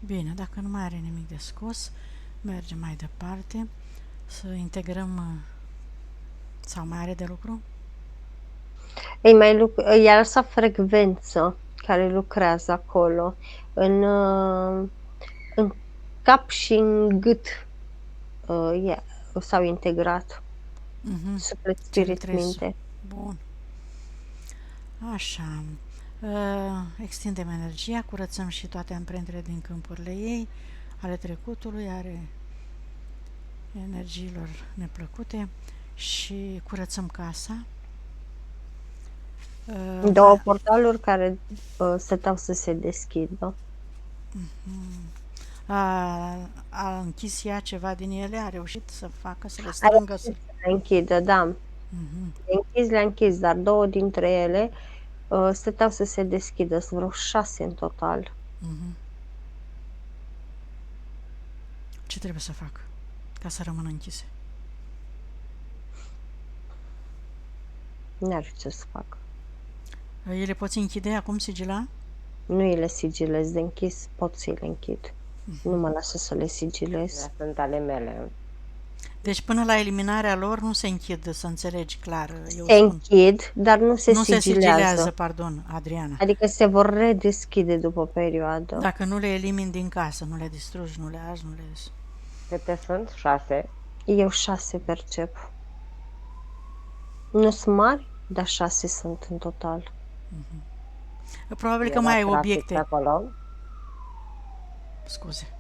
Bine, dacă nu mai are nimic de scos, mergem mai departe, să integrăm, sau mai are de lucru? I-a lăsat frecvență care lucrează acolo, în cap și în gât s-au integrat. Suflet, spirit, minte. Bun. Așa. Extindem energia, curățăm și toate amprentele din câmpurile ei, ale trecutului, ale energiilor neplăcute și curățăm casa. Două portaluri care stăteau să se deschidă. A închis ea ceva din ele? A reușit să facă, să le strângă? Să le închidă, da. Le-a închis, dar două dintre ele stăteau să se deschidă. Sunt vreo 6 în total. Ce trebuie să fac ca să rămână închise? N-ar fi ce să fac. Le poți închide acum, sigila? Nu îi le sigilez de închis, pot să le închid. Nu mă lasă să le sigilez. Astea sunt ale mele. Deci până la eliminarea lor nu se închid, să înțelegi clar. Se închid, dar nu se sigilează. Pardon, Adriana. Adică se vor redeschide după o perioadă. Dacă nu le elimini din casă, nu le distrugi, nu le arzi, nu le... Câte sunt? 6? Eu 6 percep. Nu sunt mari, dar 6 sunt în total. Probabil că mai ai obiecte. Acolo? Scuze.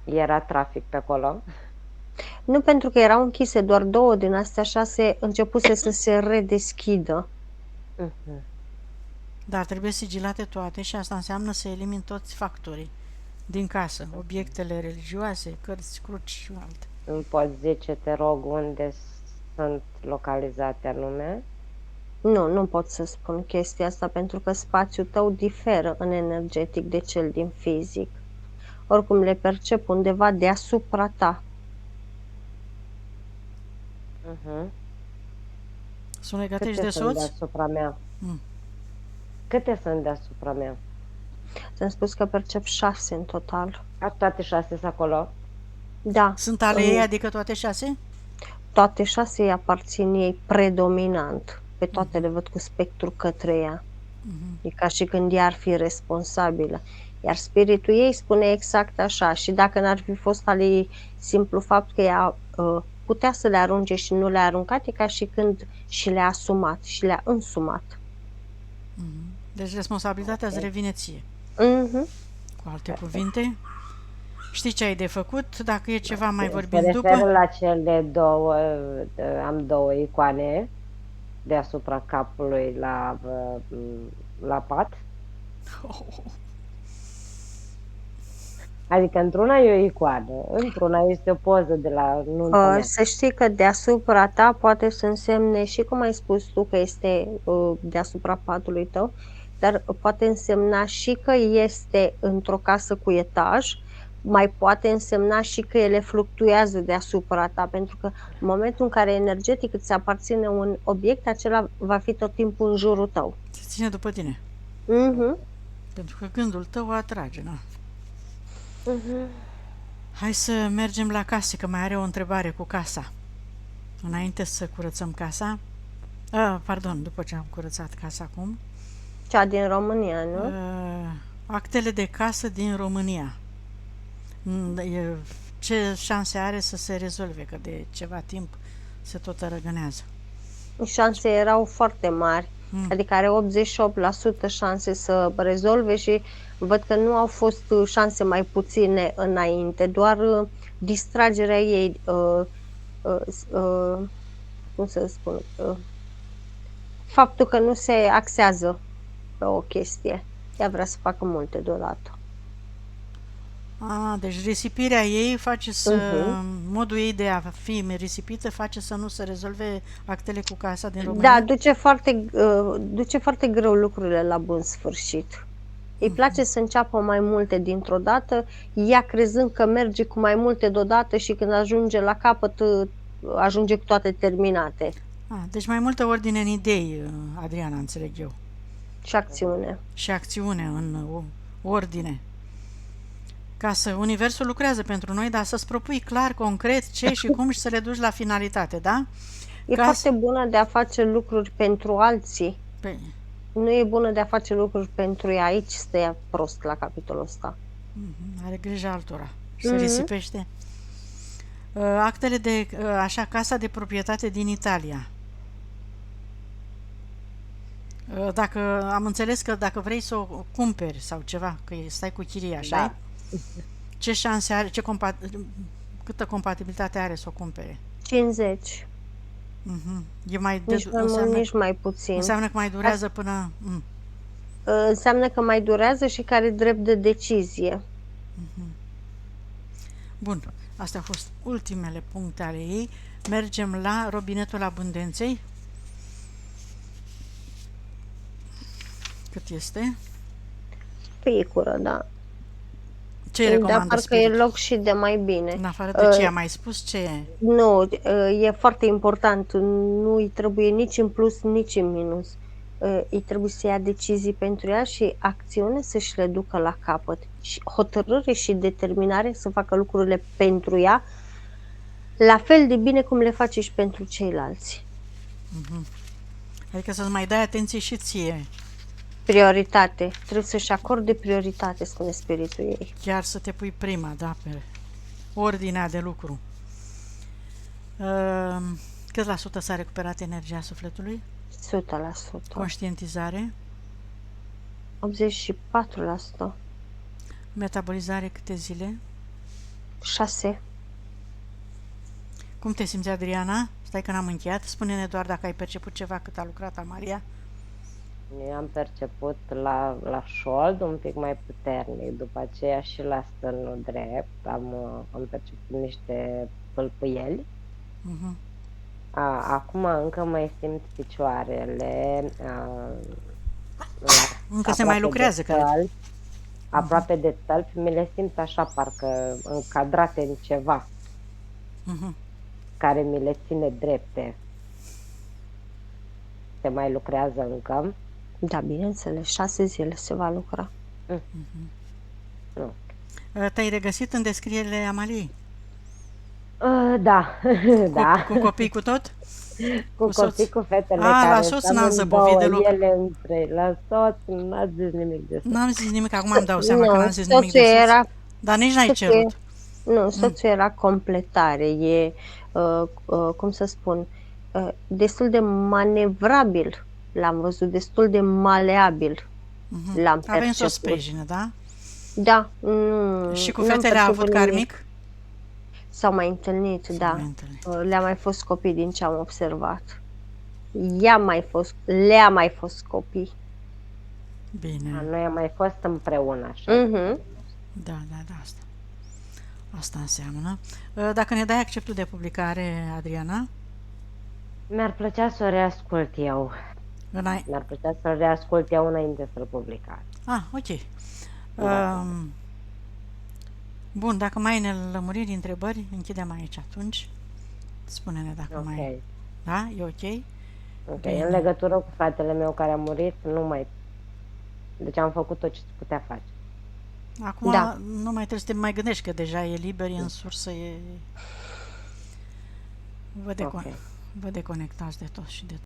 Era trafic pe acolo? Nu, pentru că erau închise, doar 2 din astea 6 începuse să se redeschidă. Dar trebuie sigilate toate și asta înseamnă să elimini toți factorii din casă, obiectele religioase, cărți, cruci și alte. Îmi poți zice, te rog, unde sunt localizate anume? Nu pot să spun chestia asta pentru că spațiul tău diferă în energetic de cel din fizic. Oricum le percep undeva deasupra ta. Mhm. Sunt legate și Câte de sunt soț? deasupra mea? Mm. Câte sunt deasupra mea? Ți-am spus că percep 6 în total. Toate 6 sunt acolo? Da, Sunt ale ei, adică toate 6? toate 6 îi aparțin ei predominant. Pe toate le văd cu spectru către ea. E ca și când ea ar fi responsabilă. Iar spiritul ei spune exact așa. Și dacă n-ar fi fost al ei simplu fapt că ea putea să le arunce și nu le-a aruncat, e ca și când și le-a asumat și le-a însumat. Deci responsabilitatea îți revine ție. Mhm. Cu alte cuvinte, știi ce ai de făcut, dacă e ceva mai Se vorbim referă după. la cele două, am două icoane deasupra capului la pat. Adică într-una e o icoană, într-una este o poză de la nunta mea. Să știi că deasupra ta poate să însemne și cum ai spus tu că este deasupra patului tău, dar poate însemna și că este într-o casă cu etaj, mai poate însemna și că ele fluctuează deasupra ta, pentru că în momentul în care energetic îți aparține un obiect, acela va fi tot timpul în jurul tău. Se ține după tine. Mhm. Pentru că gândul tău o atrage, na. Mhm. Hai să mergem la casă, că mai are o întrebare cu casa. Înainte să curățăm casa. Pardon, după ce am curățat casa acum. Cea din România, nu? Actele de casă din România. Ce șanse are să se rezolve, că de ceva timp se tot răgânează. Șanse erau foarte mari, adică are 88% șanse să rezolve și văd că nu au fost șanse mai puține înainte, doar distragerea ei, cum să spun, faptul că nu se axează pe o chestie. Ea vrea să facă multe deodată. Deci risipirea ei face să, modul ei de a fi risipită face să nu se rezolve actele cu casa din România? Da, duce foarte greu lucrurile la bun sfârșit. Îi place să înceapă mai multe dintr-o dată, ea crezând că merge cu mai multe deodată și când ajunge la capăt, ajunge cu toate terminate. Deci mai multă ordine în idei, Adriana, înțeleg eu. Și acțiune. Și acțiune în ordine. Ca să universul lucrează pentru noi, dar să-ți propui clar, concret, ce și cum și să le duci la finalitate, da? E foarte bună de a face lucruri pentru alții. Nu e bună de a face lucruri pentru ea. Aici stă ea prost la capitolul ăsta. Are grijă altora. Și se risipește. Actele de, casa de proprietate din Italia. Dacă am înțeles că dacă vrei să o cumperi sau ceva, că stai cu chirie, așa? Da. Ce șanse are, câtă compatibilitate are să o cumpere? 50. E mai nici mai mult, nici mai puțin. Înseamnă că mai durează până... Înseamnă că mai durează și că are drept de decizie. Bun, astea au fost ultimele puncte ale ei. Mergem la robinetul abundenței. Cât este? Picură, da. Ce recomandă parcă spiritul? e loc și de mai bine. În afară de ce a mai spus, ce e? Nu, e foarte important. Nu îi trebuie nici în plus, nici în minus. Îi trebuie să ia decizii pentru ea și acțiune să-și le ducă la capăt. Și hotărâre și determinare să facă lucrurile pentru ea, la fel de bine cum le face și pentru ceilalți. Adică să-ți mai dai atenție și ție. Prioritate. Trebuie să-și acorde prioritate, spune spiritul ei. Chiar să te pui prima, da, pe ordinea de lucru. Cât la sută s-a recuperat energia sufletului? 100%. Conștientizare? 84%. Metabolizare câte zile? 6. Cum te simți, Adriana? Stai că n-am încheiat. Spune-ne doar dacă ai perceput ceva cât a lucrat Amalia. Eu am perceput la șold un pic mai puternic, după aceea și la stâlnul drept am perceput niște pâlpâieli. Acum încă mai simt picioarele Încă se mai aproape de lucrează, cred. tălpi, aproape de tălpi, mi le simt așa parcă încadrate în ceva Mhm. care mi le ține drepte. Se mai lucrează încă? Da, bineînțeles, 6 zile se va lucra. Nu. Te-ai regăsit în descrierile Amaliei? Da, da. Cu copii cu tot? Cu soț? copii, cu fetele A, la care soț stau n-am în zăbovit două, deloc. ele între ei. La soț n-ați zis nimic despre N-am zis nimic, acum îmi dau seama că Nu, n-am zis nimic soțul de soț. era, Dar nici n-ai soțul, cerut. nu, soțul era completare, cum să spun, destul de manevrabil. L-am văzut destul de maleabil. L-am Avem să o perceput. sprijină, da? Da, nu, Și cu n-am fetele a avut perceput nimic. karmic? S-au mai întâlnit, da. mai întâlnit. Le-a mai fost copii din ce am observat. Le-a mai fost copii. Bine. Noi am mai fost împreună așa. Mhm. Da, asta. Asta înseamnă. Dacă ne dai acceptul de publicare, Adriana, Mi-ar plăcea să o reascult eu. Mi-ar plăcea să-l reascult eu înainte să-l publicați. ok. Da. Bun, dacă mai ai nelămuriri, întrebări, închidem aici atunci. Spune-ne dacă Ok. mai... Da? E ok? Ok. Bine. În legătură cu fratele meu care a murit, nu mai... Deci am făcut tot ce se putea face. Acum Da. nu mai trebuie să te mai gândești că deja e liber, e în sursă, e... Vă deconectați de tot și de tot.